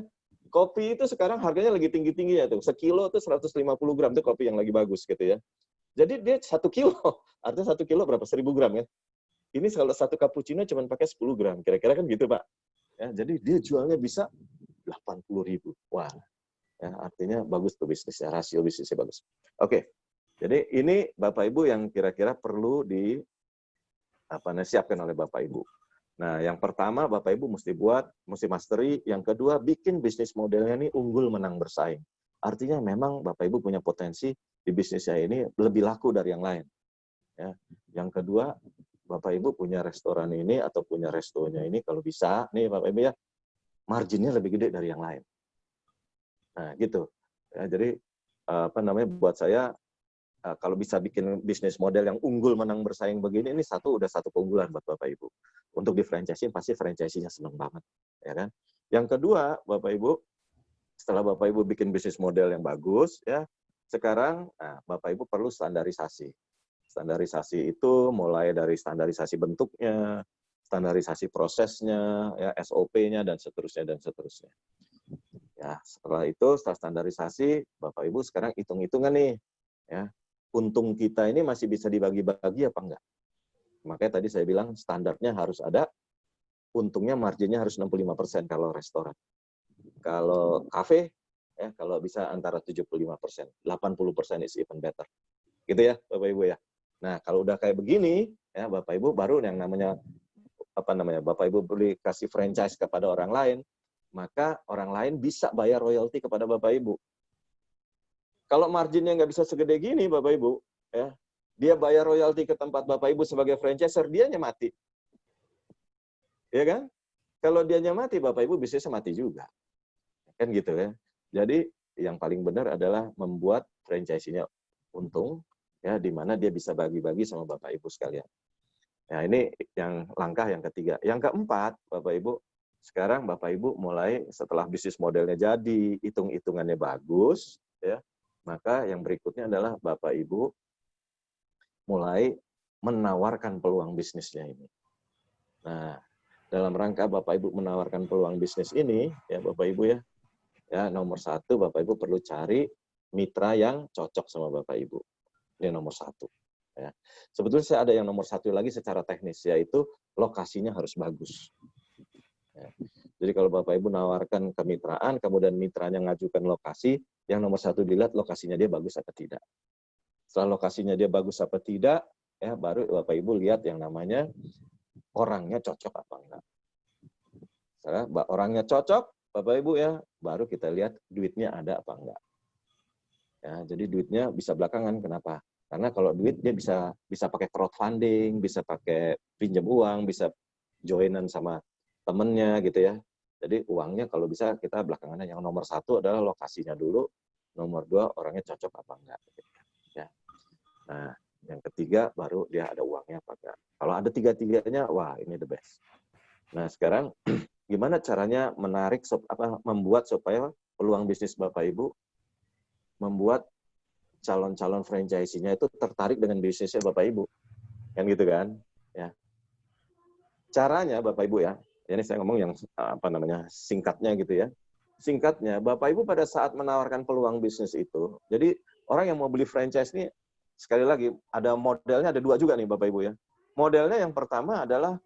Kopi itu sekarang harganya lagi tinggi-tinggi ya tuh. Sekilo itu 150 gram tuh kopi yang lagi bagus gitu ya. Jadi dia 1 kilo. Artinya 1 kilo berapa? 1000 gram ya. Ini kalau satu cappuccino cuma pakai 10 gram. Kira-kira kan gitu, Pak. Ya, jadi dia jualnya bisa 80.000. Wah, ya, artinya bagus tuh bisnisnya, rasio bisnisnya bagus. Oke, jadi ini Bapak Ibu yang kira-kira perlu siapkan oleh Bapak Ibu. Nah, yang pertama Bapak Ibu mesti mastery. Yang kedua, bikin bisnis modelnya ini unggul menang bersaing. Artinya memang Bapak Ibu punya potensi di bisnisnya ini lebih laku dari yang lain. Ya. Yang kedua, Bapak Ibu punya restoran ini atau punya restonya ini kalau bisa, nih Bapak Ibu ya, marginnya lebih gede dari yang lain. Nah, gitu. Ya, jadi buat saya kalau bisa bikin bisnis model yang unggul menang bersaing begini, ini udah satu keunggulan buat Bapak Ibu. Untuk di franchising pasti franchisee-nya senang banget, ya kan? Yang kedua, Bapak Ibu, setelah Bapak Ibu bikin bisnis model yang bagus, ya, sekarang Bapak Ibu perlu standarisasi. Standarisasi itu mulai dari standarisasi bentuknya, standarisasi prosesnya, ya, SOP-nya, dan seterusnya, dan seterusnya. Ya, setelah itu, setelah standarisasi, Bapak Ibu sekarang hitung-hitungan nih, ya, untung kita ini masih bisa dibagi-bagi apa enggak? Makanya tadi saya bilang standarnya harus ada, untungnya marginnya harus 65% kalau restoran. Kalau kafe, ya, kalau bisa antara 75%, 80% is even better. Gitu ya, Bapak Ibu ya. Nah, kalau udah kayak begini, ya Bapak Ibu baru yang namanya Bapak Ibu beli kasih franchise kepada orang lain, maka orang lain bisa bayar royalti kepada Bapak Ibu. Kalau marginnya nggak bisa segede gini, Bapak Ibu, ya, dia bayar royalti ke tempat Bapak Ibu sebagai franchiser, dianya mati. Ya kan? Kalau dianya mati, Bapak Ibu bisnisnya mati juga. Kan gitu ya. Jadi yang paling benar adalah membuat franchise-nya untung, ya, di mana dia bisa bagi-bagi sama Bapak Ibu sekalian. Nah, ini yang langkah yang ketiga. Yang keempat, Bapak Ibu, sekarang Bapak Ibu mulai setelah bisnis modelnya jadi, hitung-hitungannya bagus, ya, maka yang berikutnya adalah Bapak Ibu mulai menawarkan peluang bisnisnya ini. Nah, dalam rangka Bapak Ibu menawarkan peluang bisnis ini, ya Bapak Ibu ya nomor satu Bapak Ibu perlu cari mitra yang cocok sama Bapak Ibu. Ini nomor satu. Ya. Sebetulnya saya ada yang nomor satu lagi secara teknis, yaitu lokasinya harus bagus. Ya. Jadi kalau Bapak Ibu nawarkan kemitraan, kemudian mitranya ngajukan lokasi, yang nomor satu dilihat lokasinya dia bagus apa tidak. Setelah lokasinya dia bagus apa tidak, ya baru Bapak Ibu lihat yang namanya orangnya cocok apa enggak. Setelah orangnya cocok, Bapak Ibu ya, baru kita lihat duitnya ada apa enggak. Ya, jadi duitnya bisa belakangan. Kenapa? Karena kalau duit dia bisa pakai crowdfunding, bisa pakai pinjam uang, bisa joinan sama temennya gitu ya. Jadi uangnya kalau bisa kita belakangan. Yang nomor satu adalah lokasinya dulu, nomor dua orangnya cocok apa enggak. Ya. Nah, yang ketiga baru dia ada uangnya apa enggak. Kalau ada tiga-tiganya, wah ini the best. Nah sekarang gimana caranya menarik, membuat supaya peluang bisnis Bapak Ibu, membuat calon-calon franchisee-nya itu tertarik dengan bisnisnya Bapak Ibu. Kan gitu kan? Ya. Caranya Bapak Ibu ya, ini saya ngomong yang singkatnya gitu ya. Singkatnya, Bapak Ibu pada saat menawarkan peluang bisnis itu, jadi orang yang mau beli franchise ini, sekali lagi, ada modelnya, ada dua juga nih Bapak Ibu ya. Modelnya yang pertama adalah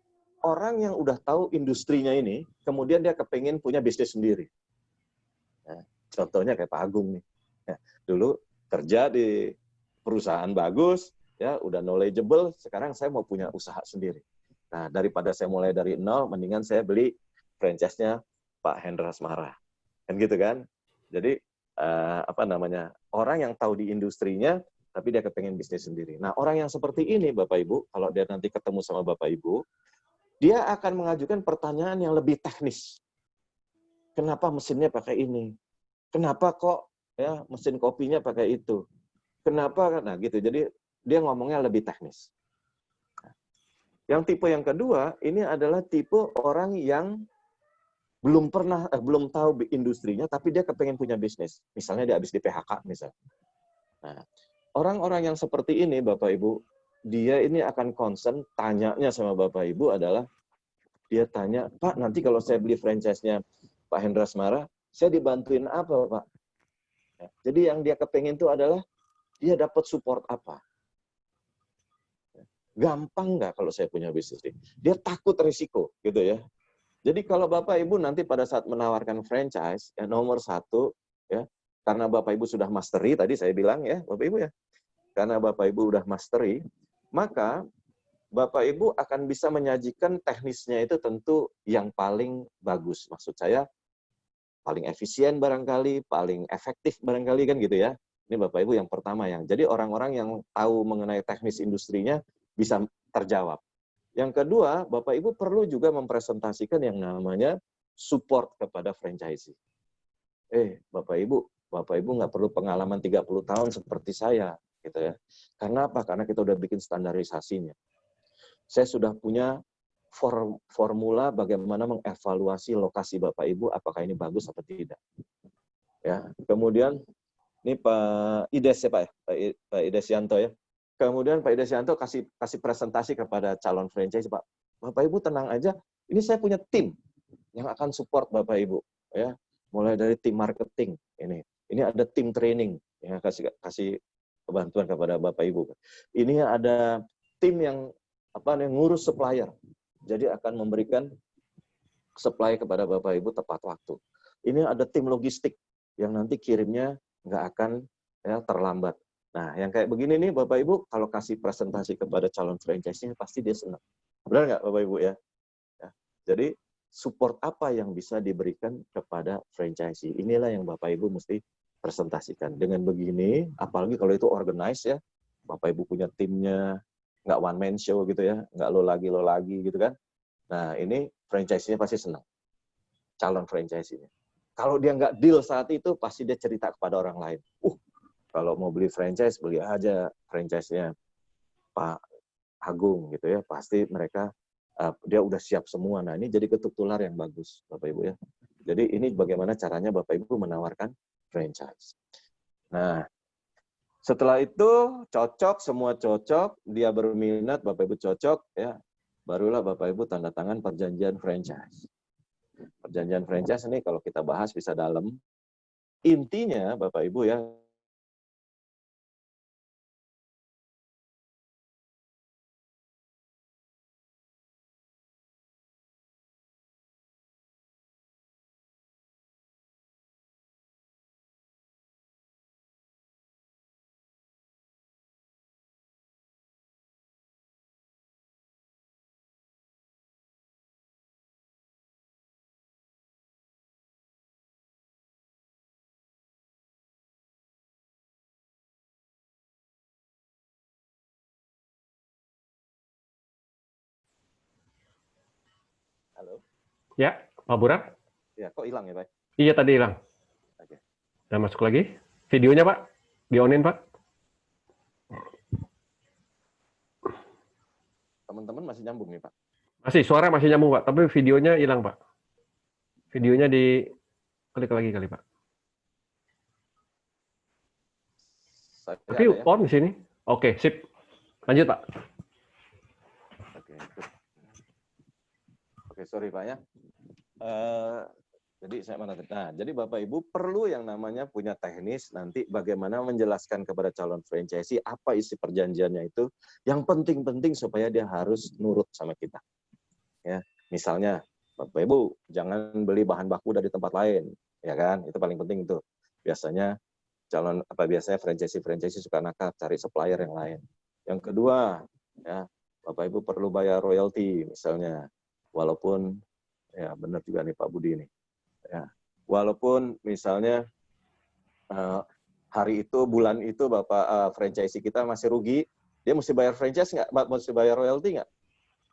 orang yang udah tahu industrinya ini, kemudian dia kepingin punya bisnis sendiri. Nah, contohnya kayak Pak Agung nih. Ya, dulu kerja di perusahaan bagus, ya udah knowledgeable, sekarang saya mau punya usaha sendiri. Nah, daripada saya mulai dari nol, mendingan saya beli franchise-nya Pak Hendra Asmara. Kan gitu kan? Jadi, orang yang tahu di industrinya, tapi dia kepengen bisnis sendiri. Nah, orang yang seperti ini, Bapak Ibu, kalau dia nanti ketemu sama Bapak Ibu, dia akan mengajukan pertanyaan yang lebih teknis. Kenapa mesinnya pakai ini? Kenapa kok ya mesin kopinya pakai itu? Kenapa? Nah gitu. Jadi dia ngomongnya lebih teknis. Yang tipe yang kedua ini adalah tipe orang yang belum tahu industrinya, tapi dia kepengen punya bisnis. Misalnya dia habis di PHK misalnya. Nah, orang-orang yang seperti ini, Bapak Ibu, dia ini akan concern, tanyanya sama Bapak Ibu adalah, dia tanya, Pak, nanti kalau saya beli franchise-nya Pak Hendra Asmara, saya dibantuin apa, Pak? Jadi yang dia kepengen itu adalah, dia dapat support apa? Gampang nggak kalau saya punya bisnis ini? Dia takut risiko, gitu ya. Jadi kalau Bapak Ibu nanti pada saat menawarkan franchise, ya nomor satu, ya, karena Bapak Ibu sudah mastery, tadi saya bilang ya, Bapak Ibu ya, karena Bapak Ibu udah mastery, maka Bapak Ibu akan bisa menyajikan teknisnya itu tentu yang paling bagus. Maksud saya, paling efisien barangkali, paling efektif barangkali kan gitu ya. Ini Bapak Ibu yang pertama yang. Jadi orang-orang yang tahu mengenai teknis industrinya bisa terjawab. Yang kedua, Bapak Ibu perlu juga mempresentasikan yang namanya support kepada franchisee. Bapak Ibu nggak perlu pengalaman 30 tahun seperti saya, gitu ya. Karena apa? Karena kita udah bikin standarisasinya. Saya sudah punya formula bagaimana mengevaluasi lokasi Bapak Ibu, apakah ini bagus atau tidak. Ya, kemudian ini Pak Ides ya Pak ya, Pak Ides Yanto ya. Kemudian Pak Ides Yanto kasih presentasi kepada calon franchise, Pak. Bapak Ibu tenang aja, ini saya punya tim yang akan support Bapak Ibu, ya. Mulai dari tim marketing ini ada tim training yang kasih bantuan kepada Bapak Ibu. Ini ada tim yang ngurus supplier. Jadi akan memberikan supply kepada Bapak Ibu tepat waktu. Ini ada tim logistik yang nanti kirimnya nggak akan ya terlambat. Nah, yang kayak begini nih Bapak Ibu, kalau kasih presentasi kepada calon franchise-nya pasti dia senang. Benar nggak Bapak Ibu ya? Jadi support apa yang bisa diberikan kepada franchisee? Inilah yang Bapak Ibu mesti presentasikan. Dengan begini, apalagi kalau itu organize ya, Bapak Ibu punya timnya, nggak one man show gitu ya, nggak lo lagi gitu kan. Nah ini franchise-nya pasti senang, calon franchise-nya. Kalau dia nggak deal saat itu, pasti dia cerita kepada orang lain. Kalau mau beli franchise, beli aja franchise-nya Pak Agung gitu ya, pasti mereka dia udah siap semua. Nah ini jadi ketuk tular yang bagus Bapak Ibu ya. Jadi ini bagaimana caranya Bapak Ibu menawarkan franchise. Nah setelah itu cocok, semua cocok, dia berminat, Bapak Ibu cocok ya, barulah Bapak Ibu tanda tangan perjanjian franchise. Perjanjian franchise ini kalau kita bahas bisa dalam. Intinya Bapak Ibu ya, halo. Ya, Pak Burang? Ya, kok hilang ya, Pak? Iya, tadi hilang. Oke. Udah masuk lagi. Videonya, Pak? Di-on-in, Pak? Teman-teman masih nyambung nih, Pak? Masih, suara masih nyambung, Pak. Tapi videonya hilang, Pak. Videonya di-klik lagi kali, Pak. Saya Tapi ada ya? on di sini. Oke, sip. Lanjut, Pak. Oke, sorry Pak ya. Jadi saya mana? Nah, jadi Bapak Ibu perlu yang namanya punya teknis nanti bagaimana menjelaskan kepada calon franchisee apa isi perjanjiannya itu. Yang penting-penting supaya dia harus nurut sama kita. Ya, misalnya Bapak Ibu jangan beli bahan baku dari tempat lain, ya kan? Itu paling penting itu. Biasanya biasanya franchisee suka nakal cari supplier yang lain. Yang kedua, ya Bapak Ibu perlu bayar royalti misalnya. Walaupun ya benar juga nih Pak Budi nih. Ya, walaupun misalnya hari itu, bulan itu Bapak franchisee kita masih rugi, dia mesti bayar franchise nggak? Mesti bayar royalti nggak?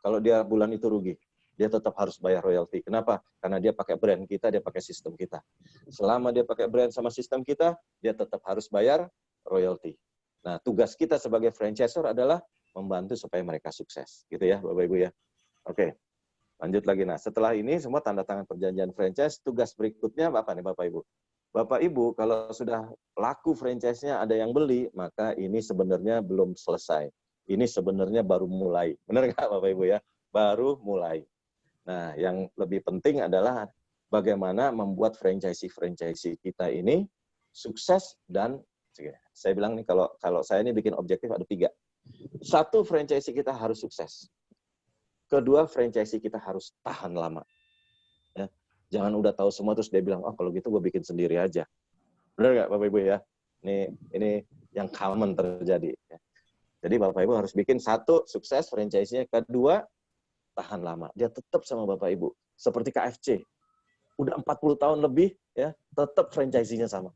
Kalau dia bulan itu rugi, dia tetap harus bayar royalti. Kenapa? Karena dia pakai brand kita, dia pakai sistem kita. Selama dia pakai brand sama sistem kita, dia tetap harus bayar royalti. Nah, tugas kita sebagai franchisor adalah membantu supaya mereka sukses. Gitu ya, Bapak Ibu ya. Oke. Lanjut lagi. Nah, setelah ini semua tanda tangan perjanjian franchise, tugas berikutnya apa nih Bapak Ibu? Bapak Ibu, kalau sudah laku franchise-nya ada yang beli, maka ini sebenarnya belum selesai. Ini sebenarnya baru mulai. Benar nggak Bapak Ibu ya? Baru mulai. Nah, yang lebih penting adalah bagaimana membuat franchisee kita ini sukses dan saya bilang nih kalau saya ini bikin objektif ada 3. 1, franchisee kita harus sukses. Kedua, franchisee kita harus tahan lama. Ya. Jangan udah tahu semua terus dia bilang, oh kalau gitu gue bikin sendiri aja. Benar nggak Bapak Ibu ya? Ini yang common terjadi. Jadi Bapak Ibu harus bikin 1, sukses franchise-nya. Kedua, tahan lama. Dia tetap sama Bapak Ibu. Seperti KFC. Udah 40 tahun lebih, ya tetap franchise-nya sama.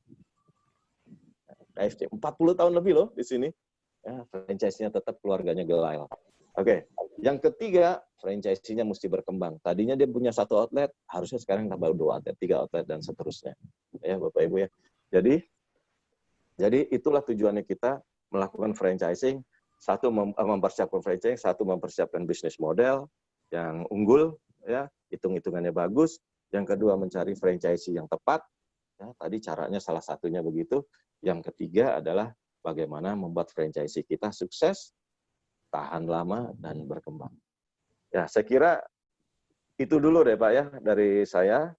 KFC, 40 tahun lebih loh di sini. Ya, franchise-nya tetap keluarganya Gelail. Oke. Yang ketiga, franchise-nya mesti berkembang. Tadinya dia punya 1 outlet, harusnya sekarang tambah 2 outlet, 3 outlet, dan seterusnya. Ya, Bapak Ibu ya. Jadi itulah tujuannya kita melakukan franchising. 1, mempersiapkan franchising, 1, mempersiapkan bisnis model yang unggul, ya, hitung-hitungannya bagus. Yang kedua, mencari franchisee yang tepat. Ya, tadi caranya salah satunya begitu. Yang ketiga adalah bagaimana membuat franchisee kita sukses, tahan lama, dan berkembang. Ya, saya kira itu dulu deh Pak ya dari saya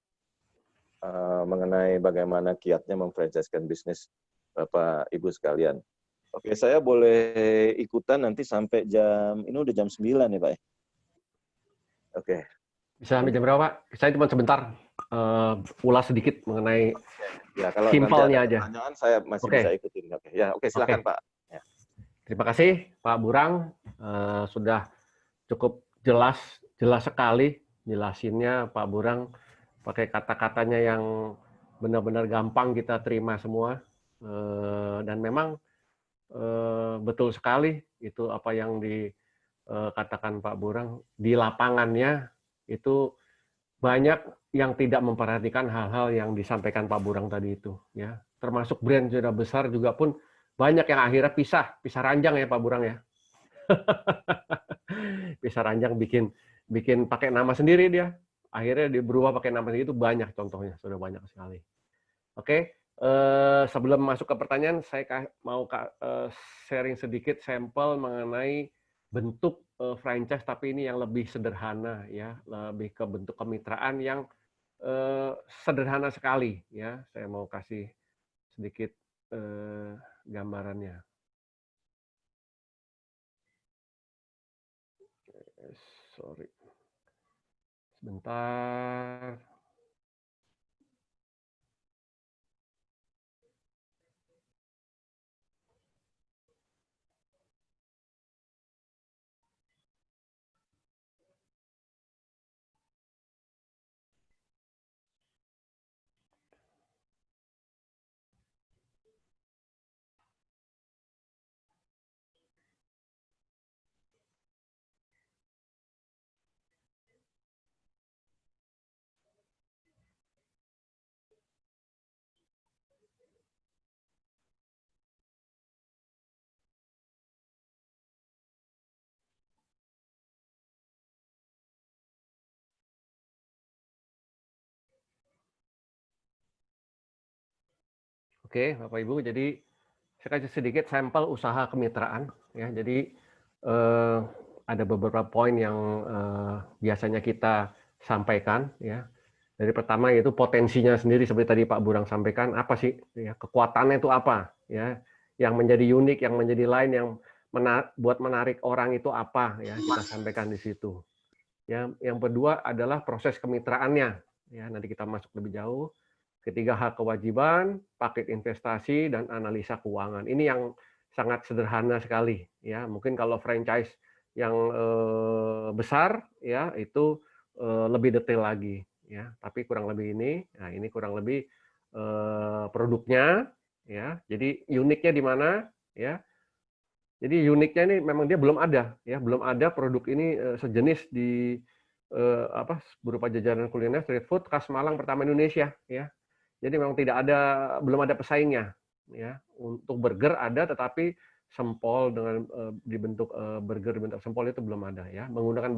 mengenai bagaimana kiatnya memfranchisekan bisnis Bapak Ibu sekalian. Oke, saya boleh ikutan nanti sampai ini udah jam 9 ya Pak ya? Oke. Bisa sampai jam berapa, Pak? Saya cuma sebentar ulas sedikit mengenai ya, kalau simpelnya nanti ada aja. pertanyaan saya masih bisa ikutin. Oke, ya, oke silakan Pak. Ya. Terima kasih Pak Burang, sudah cukup jelas sekali jelasinnya Pak Burang, pakai kata-katanya yang benar-benar gampang kita terima semua. Dan memang betul sekali itu apa yang dikatakan Pak Burang, di lapangannya itu banyak yang tidak memperhatikan hal-hal yang disampaikan Pak Burang tadi itu, ya. Termasuk brand sudah besar juga pun banyak yang akhirnya pisah ranjang ya Pak Burang ya. Pisah ranjang bikin pakai nama sendiri dia. Akhirnya dia berubah pakai nama sendiri, itu banyak contohnya, sudah banyak sekali. Oke, sebelum masuk ke pertanyaan, saya mau sharing sedikit sampel mengenai bentuk franchise, tapi ini yang lebih sederhana ya, lebih ke bentuk kemitraan yang sederhana sekali ya. Saya mau kasih sedikit gambarannya. Sorry, sebentar. Oke, Bapak Ibu, jadi saya kasih sedikit sampel usaha kemitraan ya. Jadi ada beberapa poin yang biasanya kita sampaikan ya. Dari pertama yaitu potensinya sendiri seperti tadi Pak Burang sampaikan, apa sih ya, kekuatannya itu apa ya, yang menjadi unik, yang menjadi lain, yang buat menarik orang itu apa ya, kita sampaikan di situ. Ya, yang kedua adalah proses kemitraannya ya, nanti kita masuk lebih jauh. Ketiga, hak kewajiban, paket investasi, dan analisa keuangan. Ini yang sangat sederhana sekali ya. Mungkin kalau franchise yang besar ya itu lebih detail lagi ya. Tapi kurang lebih ini, nah ini kurang lebih produknya ya. Jadi uniknya di mana ya? Jadi uniknya ini memang dia belum ada ya, belum ada produk ini sejenis di berupa jajanan kuliner street food khas Malang pertama Indonesia ya. Jadi memang belum ada pesaingnya ya. Untuk burger ada, tetapi sempol dengan dibentuk burger dibentuk sempol itu belum ada ya. Menggunakan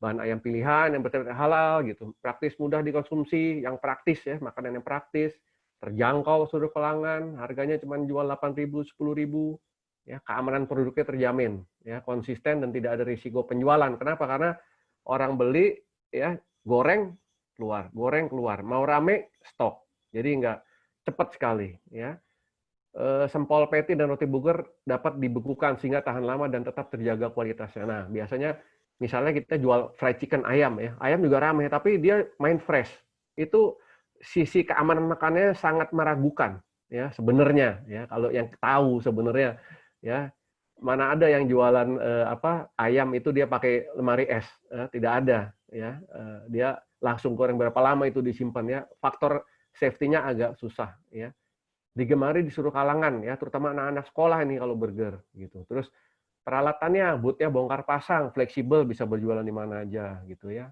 bahan ayam pilihan yang betul-betul halal gitu, praktis, mudah dikonsumsi, yang praktis ya, makanan yang praktis, terjangkau seluruh kalangan, harganya cuma jual 8.000, 10.000 ya, keamanan produknya terjamin ya, konsisten dan tidak ada risiko penjualan. Kenapa? Karena orang beli ya, goreng keluar, mau rame stok. Jadi nggak cepat sekali ya. Sempol patty dan roti burger dapat dibekukan sehingga tahan lama dan tetap terjaga kualitasnya. Nah, biasanya misalnya kita jual fried chicken ayam ya. Ayam juga ramai tapi dia main fresh. Itu sisi keamanan makannya sangat meragukan ya sebenarnya ya, kalau yang tahu sebenarnya ya. Mana ada yang jualan ayam itu dia pakai lemari es, tidak ada ya. Dia langsung goreng, berapa lama itu disimpan ya. Faktor safety-nya agak susah ya. Digemari di seluruh kalangan ya, terutama anak-anak sekolah ini kalau burger gitu. Terus peralatannya, bootnya bongkar pasang, fleksibel, bisa berjualan di mana aja gitu ya.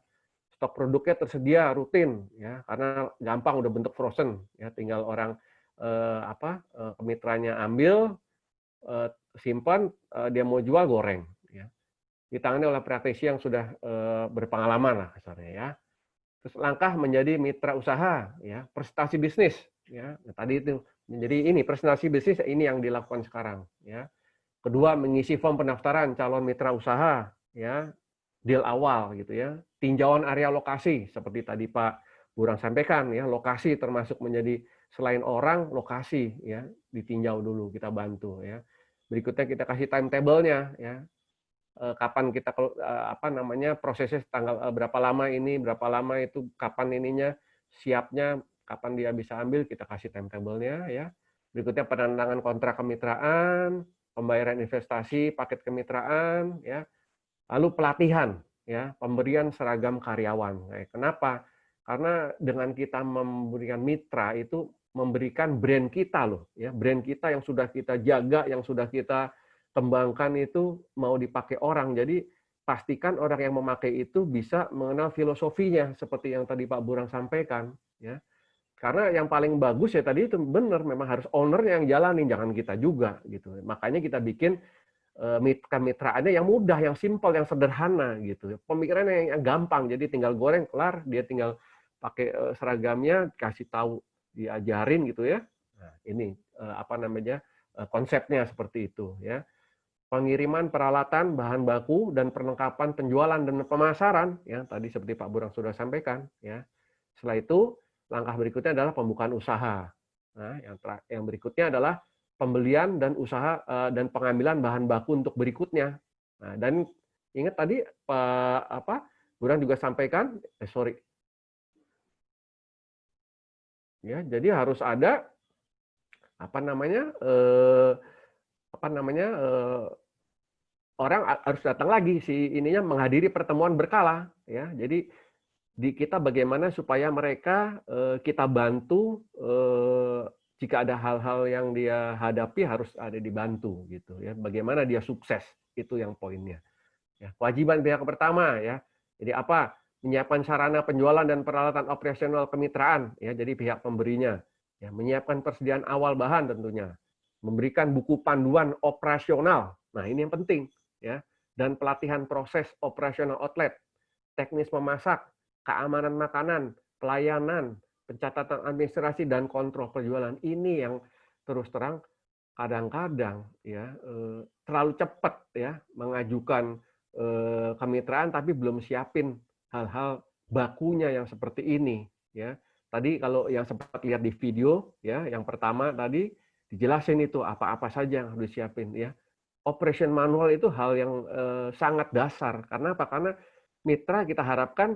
Stok produknya tersedia rutin ya, karena gampang, udah bentuk frozen ya, tinggal orang kemitranya ambil, simpan, dia mau jual goreng ya. Ditangani oleh praktisi yang sudah berpengalaman lah kasarnya ya. Terus langkah menjadi mitra usaha ya, presentasi bisnis ya. Nah, tadi itu menjadi ini presentasi bisnis ini yang dilakukan sekarang ya. Kedua, mengisi form pendaftaran calon mitra usaha ya, deal awal gitu ya. Tinjauan area lokasi seperti tadi Pak Burang sampaikan ya, lokasi termasuk menjadi selain orang, lokasi ya, ditinjau dulu, kita bantu ya. Berikutnya kita kasih timetable-nya ya. Kapan kita prosesnya tanggal berapa lama ini, berapa lama itu, kapan ininya siapnya, kapan dia bisa ambil, kita kasih timetable-nya ya. Berikutnya penandatangan kontrak kemitraan, pembayaran investasi, paket kemitraan ya. Lalu pelatihan ya, pemberian seragam karyawan. Kenapa? Karena dengan kita memberikan mitra itu memberikan brand kita loh, ya brand kita yang sudah kita jaga, yang sudah kita kembangkan itu mau dipakai orang. Jadi pastikan orang yang memakai itu bisa mengenal filosofinya seperti yang tadi Pak Burang sampaikan, ya. Karena yang paling bagus ya tadi itu benar, memang harus owner yang jalanin, jangan kita juga gitu. Makanya kita bikin kemitraannya yang mudah, yang simpel, yang sederhana gitu. Pemikirannya yang gampang, jadi tinggal goreng kelar, dia tinggal pakai seragamnya, kasih tahu, diajarin gitu ya. Nah, ini apa namanya konsepnya seperti itu ya. Pengiriman peralatan, bahan baku dan perlengkapan penjualan dan pemasaran ya tadi seperti Pak Burang sudah sampaikan ya. Setelah itu langkah berikutnya adalah pembukaan usaha. Nah, yang berikutnya adalah pembelian dan usaha dan pengambilan bahan baku untuk berikutnya. Nah, dan ingat tadi Pak Burang juga sampaikan, ya, jadi harus ada orang harus datang lagi si ininya menghadiri pertemuan berkala, ya. Jadi di kita bagaimana supaya mereka kita bantu jika ada hal-hal yang dia hadapi harus ada dibantu gitu ya. Bagaimana dia sukses itu yang poinnya. Ya, kewajiban pihak pertama ya. Jadi apa? Menyiapkan sarana penjualan dan peralatan operasional kemitraan ya. Jadi pihak pemberinya ya, menyiapkan persediaan awal bahan tentunya. Memberikan buku panduan operasional. Nah, ini yang penting ya. Dan pelatihan proses operasional outlet, teknis memasak, keamanan makanan, pelayanan, pencatatan administrasi dan kontrol penjualan. Ini yang terus terang kadang-kadang ya terlalu cepat ya mengajukan kemitraan tapi belum siapin hal-hal bakunya yang seperti ini ya. Tadi kalau yang sempat lihat di video ya, yang pertama tadi dijelasin itu apa-apa saja yang harus disiapin ya. Operation manual itu hal yang sangat dasar. Karena apa? Karena mitra kita harapkan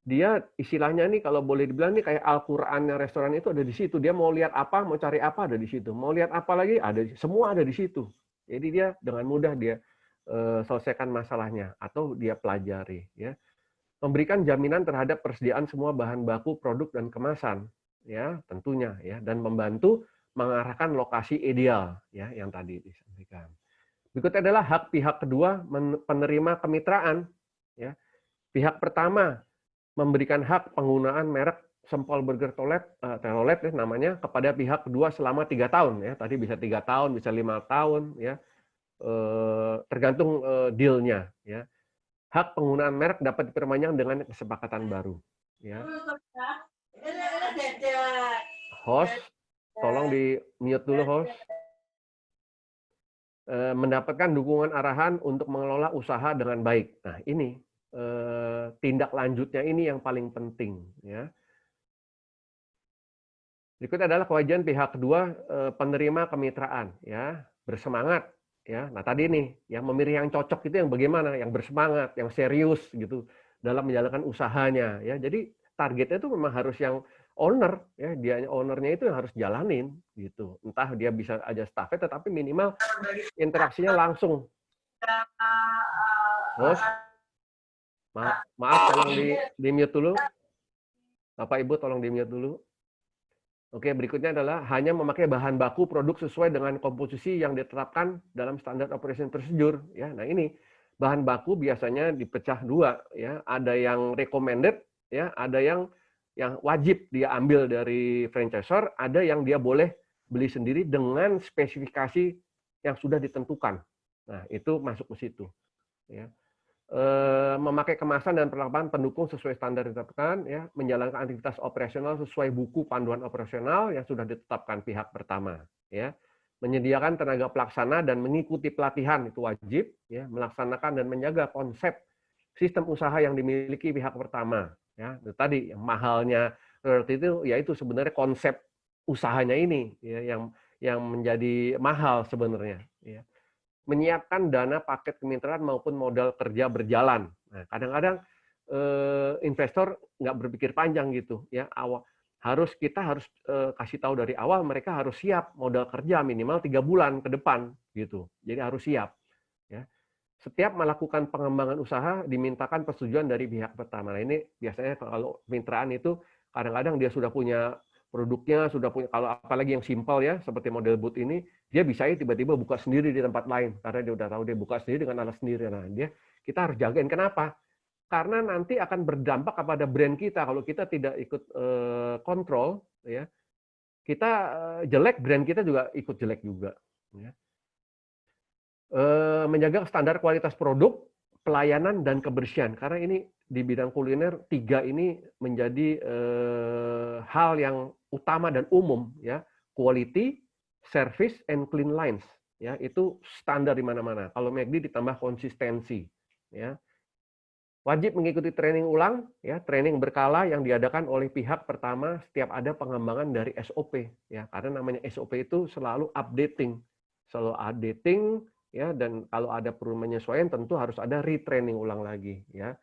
dia istilahnya nih kalau boleh dibilang nih kayak Al-Qur'annya restoran itu ada di situ. Dia mau lihat apa, mau cari apa ada di situ. Mau lihat apa lagi ada, semua ada di situ. Jadi dia dengan mudah dia selesaikan masalahnya atau dia pelajari ya. Memberikan jaminan terhadap persediaan semua bahan baku, produk dan kemasan ya, tentunya ya, dan membantu mengarahkan lokasi ideal ya yang tadi disampaikan. Berikutnya adalah hak pihak kedua penerima kemitraan ya. Pihak pertama memberikan hak penggunaan merek Sempol Burger Telolet ya, namanya kepada pihak kedua selama 3 tahun ya. Tadi bisa 3 tahun, bisa 5 tahun ya. Tergantung deal-nya ya. Hak penggunaan merek dapat diperpanjang dengan kesepakatan baru ya. Host, tolong di mute dulu host. Mendapatkan dukungan arahan untuk mengelola usaha dengan baik. Nah, ini tindak lanjutnya ini yang paling penting ya. Berikut adalah kewajiban pihak kedua penerima kemitraan ya, bersemangat ya. Nah, tadi nih yang memilih yang cocok itu yang bagaimana, yang bersemangat, yang serius gitu dalam menjalankan usahanya ya. Jadi targetnya itu memang harus yang owner ya, dia ownernya itu yang harus jalanin gitu. Entah dia bisa aja stafet tetapi minimal interaksinya langsung. Host, maaf tolong di mute dulu. Bapak Ibu tolong di mute dulu. Oke, berikutnya adalah hanya memakai bahan baku produk sesuai dengan komposisi yang ditetapkan dalam standar operation procedure ya. Nah, ini bahan baku biasanya dipecah dua ya. Ada yang recommended ya, ada yang wajib dia ambil dari franchisor, ada yang dia boleh beli sendiri dengan spesifikasi yang sudah ditentukan. Nah, itu masuk ke situ ya. Memakai kemasan dan perlengkapan pendukung sesuai standar ditetapkan, ya, menjalankan aktivitas operasional sesuai buku panduan operasional yang sudah ditetapkan pihak pertama, ya, menyediakan tenaga pelaksana dan mengikuti pelatihan itu wajib, ya, melaksanakan dan menjaga konsep sistem usaha yang dimiliki pihak pertama, ya, itu tadi yang mahalnya itu, yaitu sebenarnya konsep usahanya ini, ya, yang menjadi mahal sebenarnya, ya. Menyiapkan dana paket kemitraan maupun modal kerja berjalan. Nah, kadang-kadang investor nggak berpikir panjang gitu, ya. Kita harus kasih tahu dari awal mereka harus siap modal kerja minimal 3 bulan ke depan gitu. Jadi harus siap. Ya. Setiap melakukan pengembangan usaha dimintakan persetujuan dari pihak pertama. Nah, ini biasanya kalau kemitraan itu kadang-kadang dia sudah punya produknya sudah punya, kalau apalagi yang simpel ya, seperti model boot ini, dia bisa tiba-tiba buka sendiri di tempat lain, karena dia udah tahu dia buka sendiri dengan alat sendiri. Nah, kita harus jagain. Kenapa? Karena nanti akan berdampak kepada brand kita. Kalau kita tidak ikut kontrol, ya, kita jelek, brand kita juga ikut jelek juga. Ya. Menjaga standar kualitas produk, pelayanan, dan kebersihan. Karena ini di bidang kuliner, 3 ini menjadi hal yang utama dan umum, ya. Quality, service, and clean lines. Ya, itu standar di mana-mana. Kalau McD ditambah konsistensi, ya. Wajib mengikuti training ulang, ya, training berkala yang diadakan oleh pihak pertama setiap ada pengembangan dari SOP, ya. Karena namanya SOP itu selalu updating, ya, dan kalau ada perlu menyesuaikan tentu harus ada retraining ulang lagi, ya.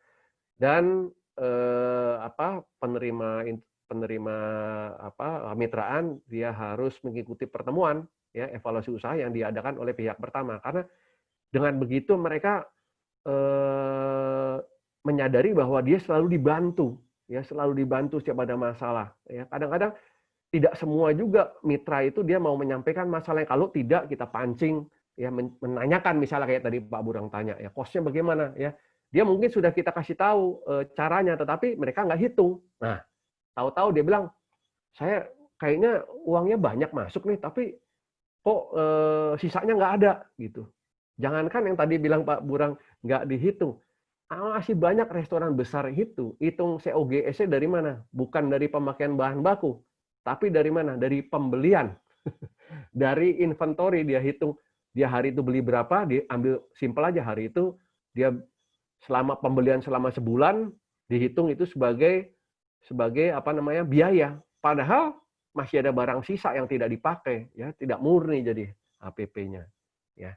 Dan penerima kemitraan dia harus mengikuti pertemuan, ya, evaluasi usaha yang diadakan oleh pihak pertama, karena dengan begitu mereka menyadari bahwa dia selalu dibantu, ya, selalu dibantu setiap ada masalah, ya. Kadang-kadang tidak semua juga mitra itu dia mau menyampaikan masalahnya. Kalau tidak, kita pancing, ya, menanyakan misalnya kayak tadi Pak Burang tanya, ya, cost-nya bagaimana, ya. Dia mungkin sudah kita kasih tahu caranya, tetapi mereka nggak hitung. Nah, tahu-tahu dia bilang, saya kayaknya uangnya banyak masuk nih, tapi kok sisanya nggak ada, gitu. Jangankan yang tadi bilang Pak Burang nggak dihitung, masih banyak restoran besar itu, hitung COGS-nya dari mana? Bukan dari pemakaian bahan baku, tapi dari mana? Dari pembelian. Dari inventory dia hitung, dia hari itu beli berapa, dia ambil simpel aja hari itu, dia selama pembelian selama sebulan, dihitung itu sebagai biaya. Padahal masih ada barang sisa yang tidak dipakai, ya, tidak murni jadi HPP-nya, ya.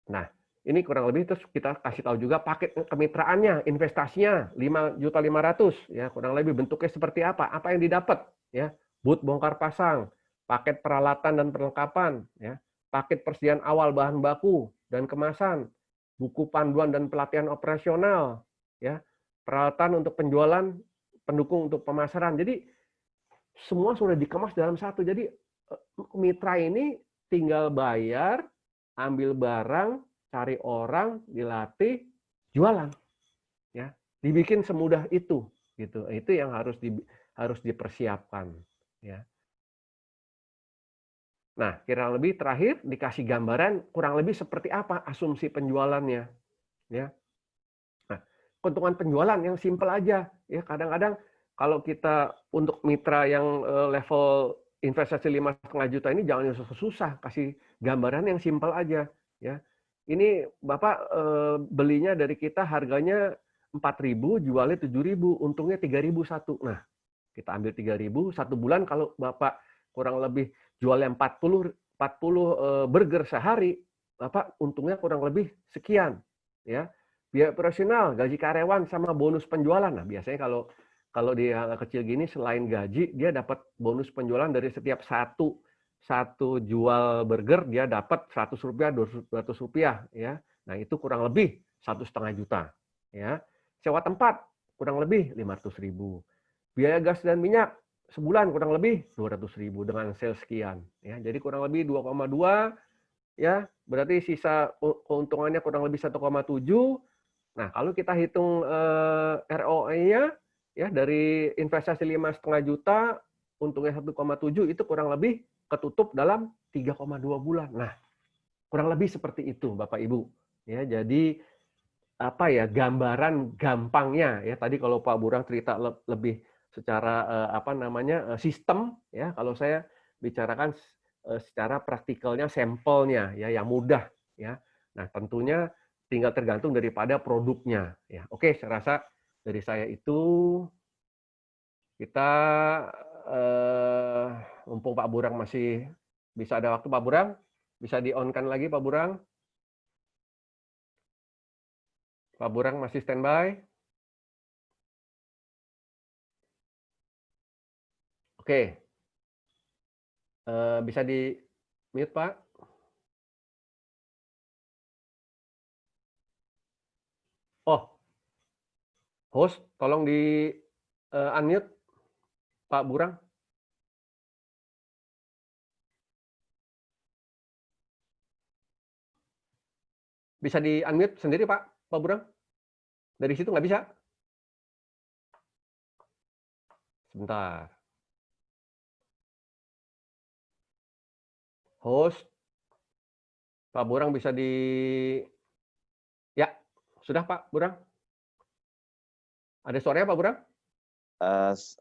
Nah, ini kurang lebih terus kita kasih tahu juga paket kemitraannya, investasinya 5.500.000, ya, kurang lebih bentuknya seperti apa yang didapat, ya. Booth bongkar pasang, paket peralatan dan perlengkapan, ya, paket persediaan awal bahan baku dan kemasan, buku panduan dan pelatihan operasional, ya, peralatan untuk penjualan, pendukung untuk pemasaran. Jadi semua sudah dikemas dalam satu. Jadi mitra ini tinggal bayar, ambil barang, cari orang, dilatih, jualan, ya, dibikin semudah itu, gitu. Itu yang harus dipersiapkan, ya. Nah, kurang lebih terakhir dikasih gambaran kurang lebih seperti apa asumsi penjualannya, ya. Nah, keuntungan penjualan yang simpel aja, ya. Kadang-kadang kalau kita untuk mitra yang level investasi 5,5 juta ini jangan yang susah-susah, kasih gambaran yang simpel aja, ya. Ini Bapak belinya dari kita harganya 4.000, jualnya 7.000, untungnya 3.000 satu. Nah, kita ambil 3.000 satu bulan, kalau Bapak kurang lebih jualnya 40 burger sehari, Bapak untungnya kurang lebih sekian, ya. Biaya operasional, gaji karyawan sama bonus penjualan. Nah, biasanya kalau dia kecil gini, selain gaji, dia dapat bonus penjualan dari setiap satu jual burger, dia dapat Rp100, Rp200, ya. Nah, itu kurang lebih 1,5 juta, ya. Sewa tempat kurang lebih 500.000. Biaya gas dan minyak sebulan kurang lebih 200.000 dengan sales sekian, ya. Jadi kurang lebih 2,2, ya. Berarti sisa keuntungannya kurang lebih 1,7. Nah, kalau kita hitung ROE-nya, ya, dari investasi 5,5 juta, untungnya 1,7, itu kurang lebih ketutup dalam 3,2 bulan. Nah, kurang lebih seperti itu, Bapak Ibu. Ya, jadi gambaran gampangnya, ya. Tadi kalau Pak Burang cerita lebih secara sistem, ya. Kalau saya bicarakan secara praktikalnya, sampelnya, ya, yang mudah, ya. Nah, tentunya tinggal tergantung daripada produknya, ya. Oke, saya rasa dari saya itu kita mumpung Pak Burang masih bisa ada waktu, Pak Burang bisa di-on-kan lagi, Pak Burang. Pak Burang masih standby. Oke, bisa di mute, Pak. Oh, host, tolong di unmute Pak Burang. Bisa di-unmute sendiri, Pak Burang? Dari situ nggak bisa? Sebentar. Host, Pak Burang bisa ya, sudah Pak Burang? Ada suaranya Pak Burang?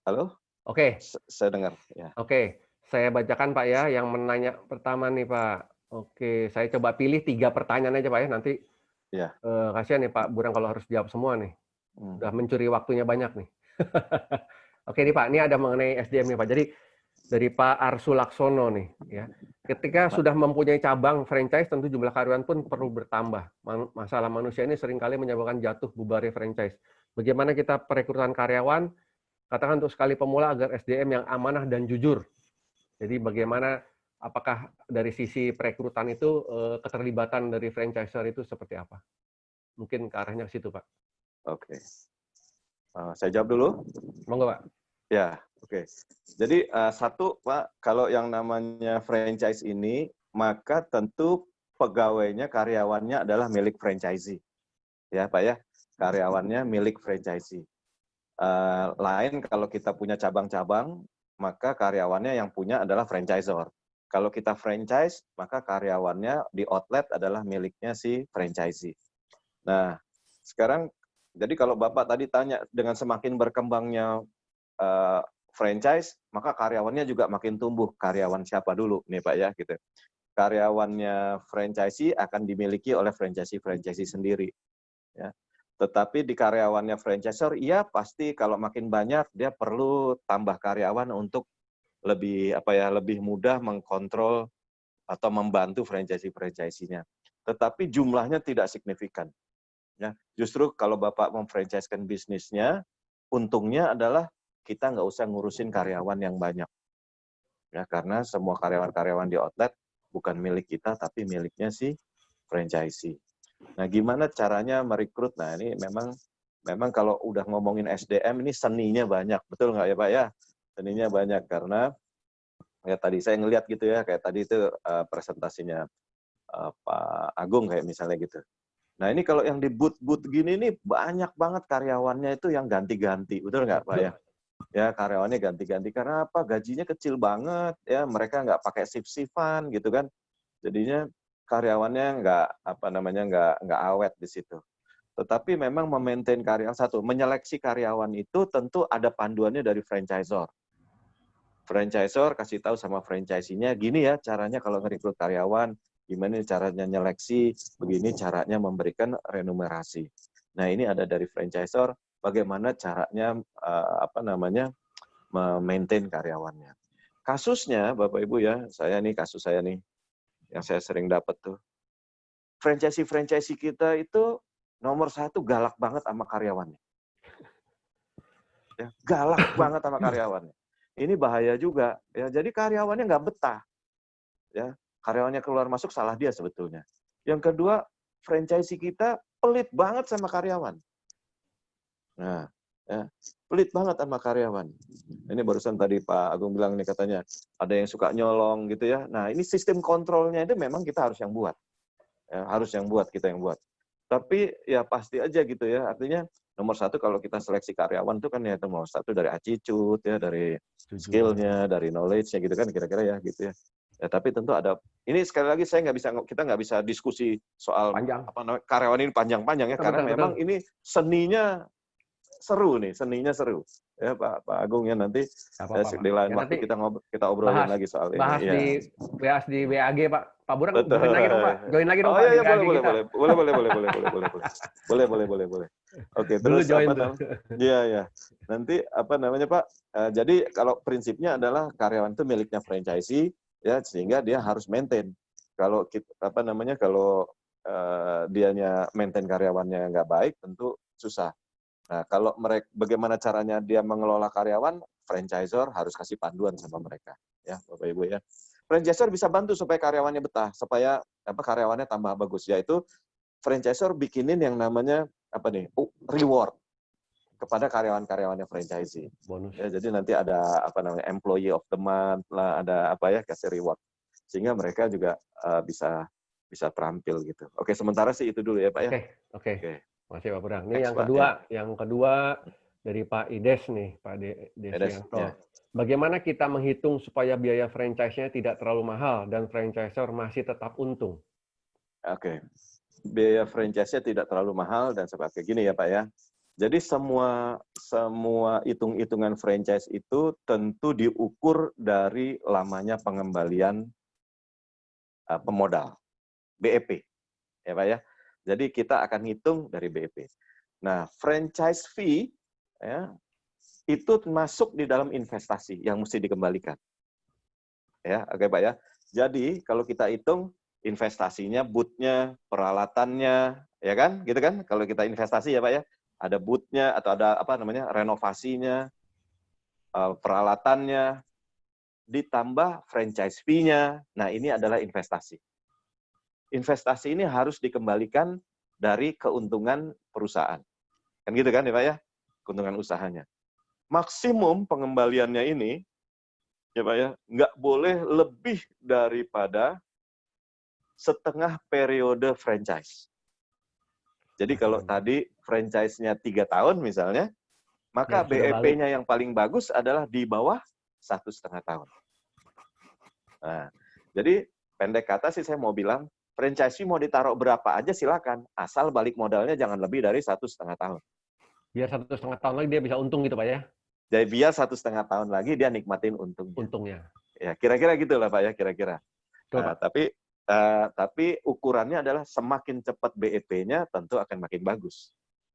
Halo? Oke. Saya dengar, ya. Oke, saya bacakan Pak ya, yang menanya pertama nih Pak. Oke, saya coba pilih 3 pertanyaan aja Pak ya, nanti Ya. kasihan nih Pak Burang kalau harus jawab semua nih. Udah mencuri waktunya banyak nih. Oke nih Pak, ini ada mengenai SDM nih Pak. Jadi dari Pak Arsul Laksono nih ya. Ketika sudah mempunyai cabang franchise, tentu jumlah karyawan pun perlu bertambah. Masalah manusia ini seringkali menyebabkan jatuh bubarnya franchise. Bagaimana kita perekrutan karyawan, katakan untuk sekali pemula agar SDM yang amanah dan jujur. Jadi bagaimana, apakah dari sisi perekrutan itu keterlibatan dari franchiser itu seperti apa? Mungkin ke arahnya ke situ Pak. Oke. Saya jawab dulu. Monggo Pak. Ya, oke. Jadi satu Pak, kalau yang namanya franchise ini, maka tentu pegawainya, karyawannya adalah milik franchisee. Ya Pak ya, karyawannya milik franchisee. Lain kalau kita punya cabang-cabang, maka karyawannya yang punya adalah franchisor. Kalau kita franchise, maka karyawannya di outlet adalah miliknya si franchisee. Nah, sekarang, jadi kalau Bapak tadi tanya, dengan semakin berkembangnya franchise, maka karyawannya juga makin tumbuh. Karyawan siapa dulu nih Pak ya, gitu. Karyawannya franchisee akan dimiliki oleh franchisee sendiri. Ya. Tetapi di karyawannya franchisor, iya pasti kalau makin banyak dia perlu tambah karyawan untuk lebih mudah mengkontrol atau membantu franchisee-nya. Tetapi jumlahnya tidak signifikan. Ya, justru kalau Bapak memfranchise-kan bisnisnya, untungnya adalah kita nggak usah ngurusin karyawan yang banyak. Ya, karena semua karyawan-karyawan di outlet bukan milik kita, tapi miliknya si franchisee. Nah, gimana caranya merekrut? Nah, ini memang kalau udah ngomongin SDM, ini seninya banyak. Betul nggak ya Pak ya? Seninya banyak, karena ya tadi saya ngelihat gitu ya, kayak tadi itu presentasinya Pak Agung kayak misalnya gitu. Nah, ini kalau yang di booth-booth gini nih banyak banget karyawannya itu yang ganti-ganti, betul nggak Pak ya? Ya, karyawannya ganti-ganti karena apa? Gajinya kecil banget, ya mereka nggak pakai shift-shiftan gitu kan. Jadinya karyawannya nggak awet di situ. Tetapi memang memaintain karyawan, satu, menyeleksi karyawan itu tentu ada panduannya dari franchisor. Franchisor kasih tahu sama franchisee-nya, gini ya caranya kalau ngerekrut karyawan, gimana caranya nyeleksi, begini caranya memberikan remunerasi. Nah, ini ada dari franchisor, bagaimana caranya memaintain karyawannya. Kasusnya, Bapak Ibu ya, kasus saya nih, yang saya sering dapat tuh. Franchisee kita itu nomor 1 galak banget sama karyawannya. Ya, galak banget sama karyawannya. Ini bahaya juga. Ya, jadi karyawannya nggak betah. Ya, karyawannya keluar masuk salah dia sebetulnya. Yang kedua, franchisee kita pelit banget sama karyawan. Nah, ya, pelit banget sama karyawan. Ini barusan tadi Pak Agung bilang nih katanya ada yang suka nyolong gitu ya. Nah, ini sistem kontrolnya itu memang kita harus yang buat. Ya, harus yang buat, kita yang buat. Tapi ya pasti aja gitu ya. Artinya nomor 1 kalau kita seleksi karyawan itu kan ya nomor 1 dari attitude ya, dari skill-nya, dari knowledge-nya gitu kan kira-kira ya gitu ya. Ya, tapi tentu ada. Ini sekali lagi kita nggak bisa diskusi soal karyawan ini panjang-panjang ya, karena memang ini seninya seru ya Pak Agung ya, nanti di lain waktu kita obrolin lagi soal ini. Bahas di WAG Pak Burang, Betul. join lagi dong Pak, Pak iya, di WAG kita. Boleh. Oke, terus Iya. Nanti Pak, jadi kalau prinsipnya adalah karyawan itu miliknya franchisee ya, sehingga dia harus maintain. Kalau kalau dianya maintain karyawannya nggak baik, tentu susah. Nah, kalau bagaimana caranya dia mengelola karyawan, franchisor harus kasih panduan sama mereka, ya Bapak Ibu ya. Franchisor bisa bantu supaya karyawannya betah, supaya karyawannya tambah bagus, yaitu franchisor bikinin yang namanya reward kepada karyawan-karyawannya franchisee. Bonus. Ya, jadi nanti ada employee of the month lah, ada kasih reward, sehingga mereka juga bisa bisa terampil gitu. Oke, sementara sih itu dulu ya Pak ya. Oke. Oke. Masih Pak Burang. Ini Next yang Pak. kedua, Ya. yang kedua dari Pak Ides nih, Pak Desianto. Ya. Bagaimana kita menghitung supaya biaya franchise-nya tidak terlalu mahal dan franchisor masih tetap untung? Oke. Biaya franchise-nya tidak terlalu mahal dan seperti gini ya Pak ya. Jadi semua hitung-hitungan franchise itu tentu diukur dari lamanya pengembalian pemodal, BEP, ya Pak ya. Jadi kita akan hitung dari BEP. Nah, franchise fee ya, itu masuk di dalam investasi yang mesti dikembalikan. Ya, oke Pak ya. Jadi kalau kita hitung investasinya, booth-nya, peralatannya, ya kan, gitu kan? Kalau kita investasi ya Pak ya, ada booth-nya atau ada apa namanya renovasinya, peralatannya, ditambah franchise fee-nya. Nah, ini adalah investasi. Investasi ini harus dikembalikan dari keuntungan perusahaan. Kan gitu kan ya Pak ya? Keuntungan usahanya. Maksimum pengembaliannya ini, ya Pak ya, nggak boleh lebih daripada setengah periode franchise. Jadi kalau tadi franchise-nya 3 tahun misalnya, maka BEP-nya yang paling bagus adalah di bawah 1,5 tahun. Nah, jadi pendek kata sih saya mau bilang, franchise mau ditaruh berapa aja silakan, asal balik modalnya jangan lebih dari 1,5 tahun. Biar 1,5 tahun lagi dia bisa untung gitu Pak ya? Jadi biar 1,5 tahun lagi dia nikmatin untungnya. Ya, kira-kira gitu lah Pak ya, kira-kira. Tapi ukurannya adalah semakin cepat BEP-nya tentu akan makin bagus.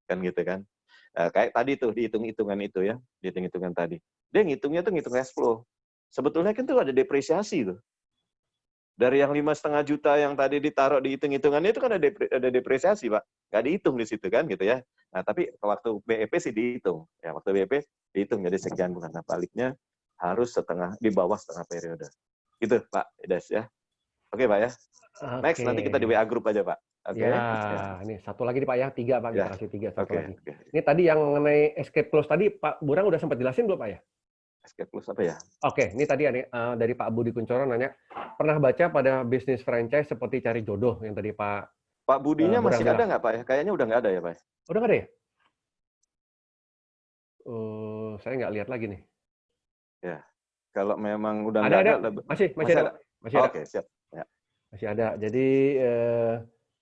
Kan gitu kan. Kayak tadi tuh, dihitung-hitungan itu ya, dihitung-hitungan tadi. Dia ngitungnya tuh ngitung cash flow. Sebetulnya kan tuh ada depresiasi tuh. Dari yang 5,5 juta yang tadi ditaruh di hitung-hitungannya itu kan ada depresiasi Pak. Nggak dihitung di situ kan gitu ya. Nah tapi waktu BEP sih dihitung. Ya waktu BEP dihitung jadi sekian bukan. Nah baliknya harus di bawah setengah periode. Gitu Pak Ides ya. Oke Pak ya. Next, nanti kita di WA group aja Pak. Oke. Ya, ini satu lagi nih Pak ya, 3 Pak, kita kasih 3, satu lagi. Okay. Ini tadi yang mengenai escape clause tadi, Pak Burang udah sempat jelasin belum Pak ya? Escape clause apa ya? Oke, ini tadi dari Pak Budi Kuncoro nanya, pernah baca pada bisnis franchise seperti cari jodoh yang tadi Pak Budinya masih ada nggak Pak ya? Kayaknya udah nggak ada ya Pak. Udah nggak ada ya? Saya nggak lihat lagi nih. Ya, kalau memang udah nggak ada. Masih ada. Oke, siap. Ya. Masih ada. Jadi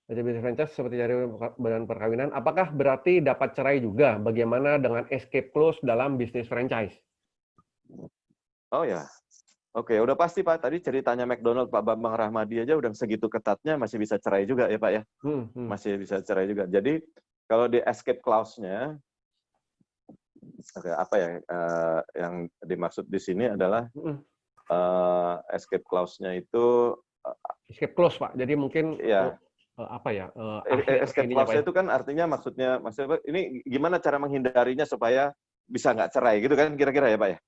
bisnis franchise seperti cari badan perkawinan, apakah berarti dapat cerai juga? Bagaimana dengan escape clause dalam bisnis franchise? Oh ya, oke, udah pasti Pak. Tadi ceritanya McDonald Pak Bambang Rahmadi aja udah segitu ketatnya masih bisa cerai juga ya Pak ya. Masih bisa cerai juga. Jadi kalau di escape clause-nya, apa ya yang dimaksud di sini adalah escape clause-nya itu escape clause Pak. Jadi mungkin ya apa ya? Escape clause itu kan maksudnya ini gimana cara menghindarinya supaya bisa nggak cerai gitu kan kira-kira ya Pak ya?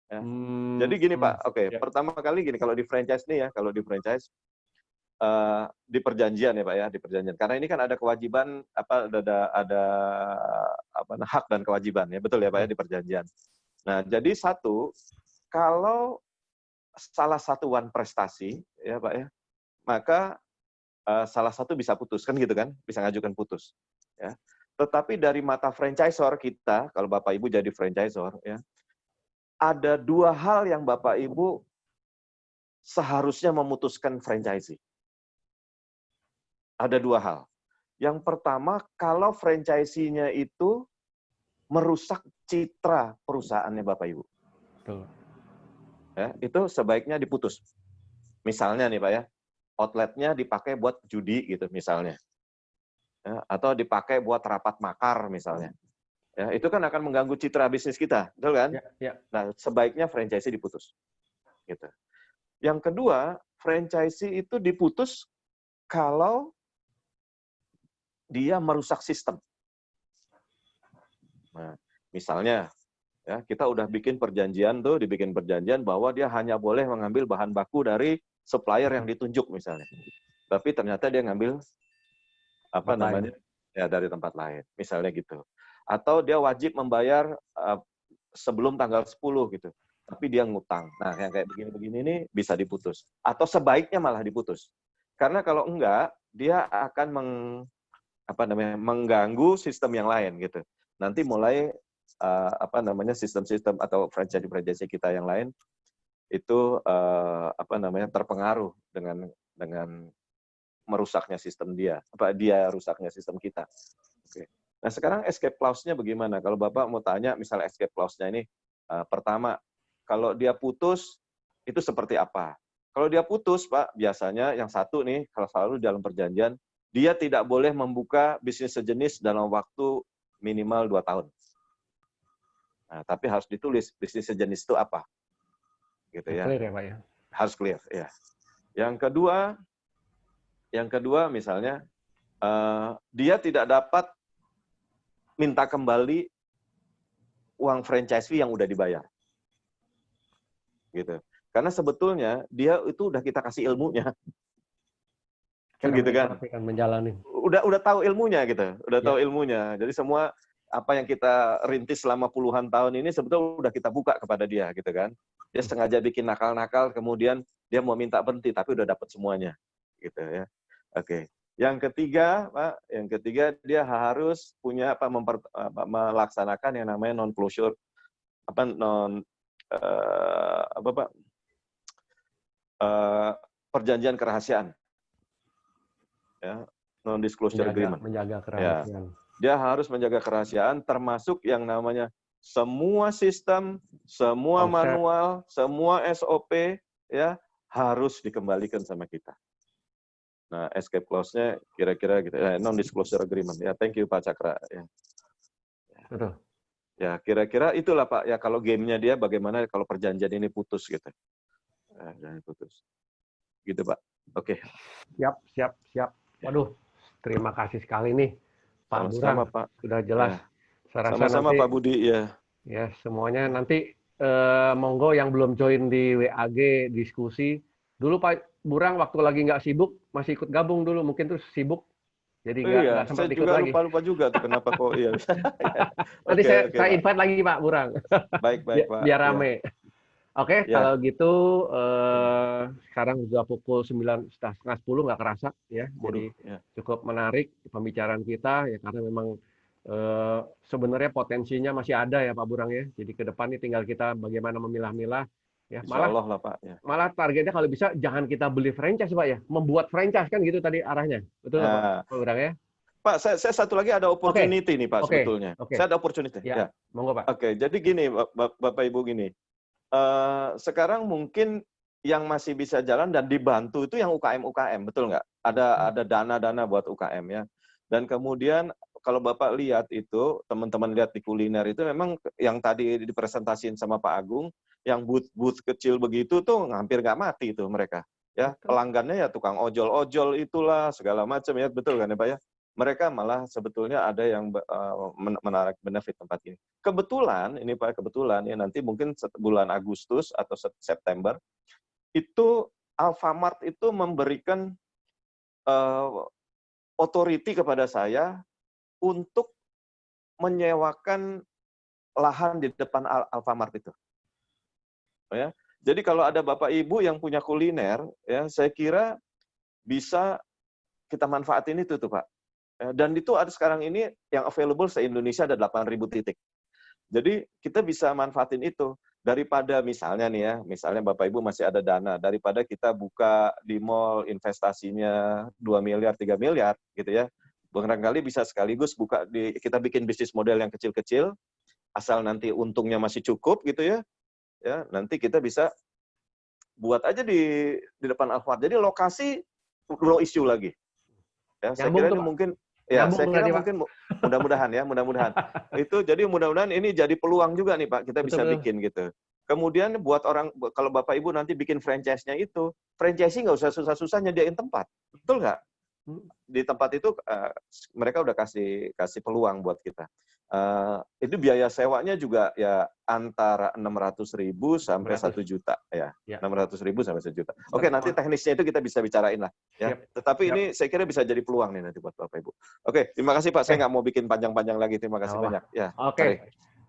Ya. Jadi gini Pak, pertama kali gini kalau di franchise nih ya, kalau di franchise di perjanjian ya Pak ya, di perjanjian. Karena ini kan ada kewajiban ada hak dan kewajiban ya, betul ya Pak ya di perjanjian. Nah, jadi kalau salah satuan prestasi ya Pak ya, maka salah satu bisa putus kan gitu kan, bisa ngajukan putus ya. Tetapi dari mata franchisor kita, kalau Bapak Ibu jadi franchisor ya, ada 2 hal yang Bapak Ibu seharusnya memutuskan franchisee. Ada 2 hal. Yang pertama, kalau franchisee-nya itu merusak citra perusahaannya Bapak Ibu. Betul. Ya, itu sebaiknya diputus. Misalnya nih Pak ya, outletnya dipakai buat judi gitu misalnya. Ya, atau dipakai buat rapat makar misalnya. Ya, itu kan akan mengganggu citra bisnis kita, betul kan? Ya. Nah, sebaiknya franchisee diputus. Gitu. Yang kedua, franchisee itu diputus kalau dia merusak sistem. Nah, misalnya, ya kita udah dibikin perjanjian bahwa dia hanya boleh mengambil bahan baku dari supplier yang ditunjuk misalnya. Tapi ternyata dia ngambil dari tempat lain, misalnya gitu. Atau dia wajib membayar sebelum tanggal 10 gitu. Tapi dia ngutang. Nah, yang kayak begini-begini ini bisa diputus. Atau sebaiknya malah diputus. Karena kalau enggak, dia akan mengganggu sistem yang lain gitu. Nanti mulai sistem-sistem atau franchise kita yang lain itu terpengaruh dengan merusaknya sistem dia rusaknya sistem kita. Oke. Nah sekarang escape clause-nya bagaimana? Kalau Bapak mau tanya misalnya escape clause-nya ini, pertama kalau dia putus itu seperti apa? Kalau dia putus Pak, biasanya yang satu nih kalau selalu dalam perjanjian dia tidak boleh membuka bisnis sejenis dalam waktu minimal 2 tahun. Nah, tapi harus ditulis bisnis sejenis itu apa, gitu ya. Clear ya Pak ya. Harus clear, ya. Yang kedua misalnya dia tidak dapat minta kembali uang franchise fee yang udah dibayar, gitu. Karena sebetulnya dia itu udah kita kasih ilmunya. Kan gitu kan? Menjalani. Udah tahu ilmunya gitu. Udah tahu ilmunya. Jadi semua apa yang kita rintis selama puluhan tahun ini sebetulnya udah kita buka kepada dia gitu kan. Dia sengaja bikin nakal-nakal kemudian dia mau minta berhenti tapi udah dapat semuanya gitu ya. Oke. Yang ketiga, Pak, dia harus punya melaksanakan yang namanya non closure perjanjian kerahasiaan. Ya, non disclosure agreement. Menjaga kerahasiaan. Ya. Dia harus menjaga kerahasiaan termasuk yang namanya semua sistem, semua manual, semua SOP ya harus dikembalikan sama kita. Nah, escape clause-nya kira-kira gitu. Non disclosure agreement. Ya, thank you Pak Cakra ya. Betul. Ya, kira-kira itulah Pak ya kalau gamenya dia bagaimana kalau perjanjian ini putus gitu. Jangan putus. Gitu Pak. Oke. Siap. Waduh, terima kasih sekali nih Pak Sama-sama, Burang. Pak. Sudah jelas. Ya. Sama-sama Pak Budi ya. Ya, semuanya nanti monggo yang belum join di WAG diskusi. Dulu Pak Burang waktu lagi nggak sibuk masih ikut gabung dulu, mungkin terus sibuk. Jadi nggak sempat ikut lagi. Saya juga lupa juga tuh kenapa kok iya. Nanti saya invite lagi Pak Burang. Baik Pak. Biar rame. Ya. Oke, ya. kalau gitu sekarang sudah pukul 9, setengah 10 nggak kerasa ya. Jadi cukup menarik pembicaraan kita ya karena memang sebenarnya potensinya masih ada ya Pak Burang ya. Jadi ke depan ini tinggal kita bagaimana memilah-milah ya. Insyaallah lah Pak ya. Malah targetnya kalau bisa jangan kita beli franchise Pak ya, membuat franchise kan gitu tadi arahnya. Betul Pak Burang ya? Pak, saya satu lagi ada opportunity nih Pak sebetulnya. Saya ada opportunity. Ya. Monggo Pak. Oke, jadi gini Bapak Ibu gini. Sekarang mungkin yang masih bisa jalan dan dibantu itu yang UKM, betul nggak? Ada dana-dana buat UKM ya. Dan kemudian kalau Bapak lihat itu, teman-teman lihat di kuliner itu memang yang tadi dipresentasiin sama Pak Agung, yang booth kecil begitu tuh hampir nggak mati itu mereka. Ya, pelanggannya ya tukang ojol-ojol itulah segala macam ya, betul kan ya Pak ya? Mereka malah sebetulnya ada yang menarik benefit tempat ini. Kebetulan, ini Pak, ya nanti mungkin bulan Agustus atau September, itu Alfamart itu memberikan authority kepada saya untuk menyewakan lahan di depan Alfamart itu. Ya. Jadi kalau ada Bapak Ibu yang punya kuliner, ya saya kira bisa kita manfaatin itu tuh Pak. Dan itu ada sekarang ini yang available se-Indonesia ada 8.000 titik. Jadi kita bisa manfaatin itu. Daripada misalnya nih ya, misalnya Bapak Ibu masih ada dana, daripada kita buka di mall investasinya 2 miliar, 3 miliar gitu ya. Barangkali bisa sekaligus kita bikin bisnis model yang kecil-kecil, asal nanti untungnya masih cukup gitu ya. Ya, nanti kita bisa buat aja di depan Alfamart. Jadi lokasi no issue lagi. Ya, saya kira ini mungkin mudah-mudahan ya, mudah-mudahan. Itu jadi mudah-mudahan ini jadi peluang juga nih Pak, kita bisa bikin gitu. Kemudian buat kalau Bapak Ibu nanti bikin franchise-nya itu, franchise nggak usah susah-susah nyediain tempat. Betul nggak? Di tempat itu mereka udah kasih peluang buat kita. Itu biaya sewanya juga ya antara 600.000 sampai 1 juta ya. 600.000 sampai 1 juta. Oke, nanti teknisnya itu kita bisa bicarain lah ya. Tetapi ini saya kira bisa jadi peluang nih nanti buat Bapak Ibu. Oke, terima kasih Pak. Saya nggak mau bikin panjang-panjang lagi. Terima kasih banyak. Ya. Oke.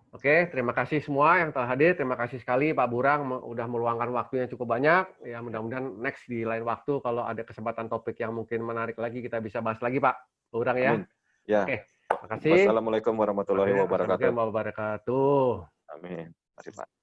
Oke, terima kasih semua yang telah hadir. Terima kasih sekali Pak Burang udah meluangkan waktunya cukup banyak. Ya, mudah-mudahan next di lain waktu kalau ada kesempatan topik yang mungkin menarik lagi kita bisa bahas lagi Pak Burang ya. Amin. Ya. Oke, terima kasih. Wassalamualaikum warahmatullahi wabarakatuh. Assalamualaikum warahmatullahi wabarakatuh. Amin. Mari Pak.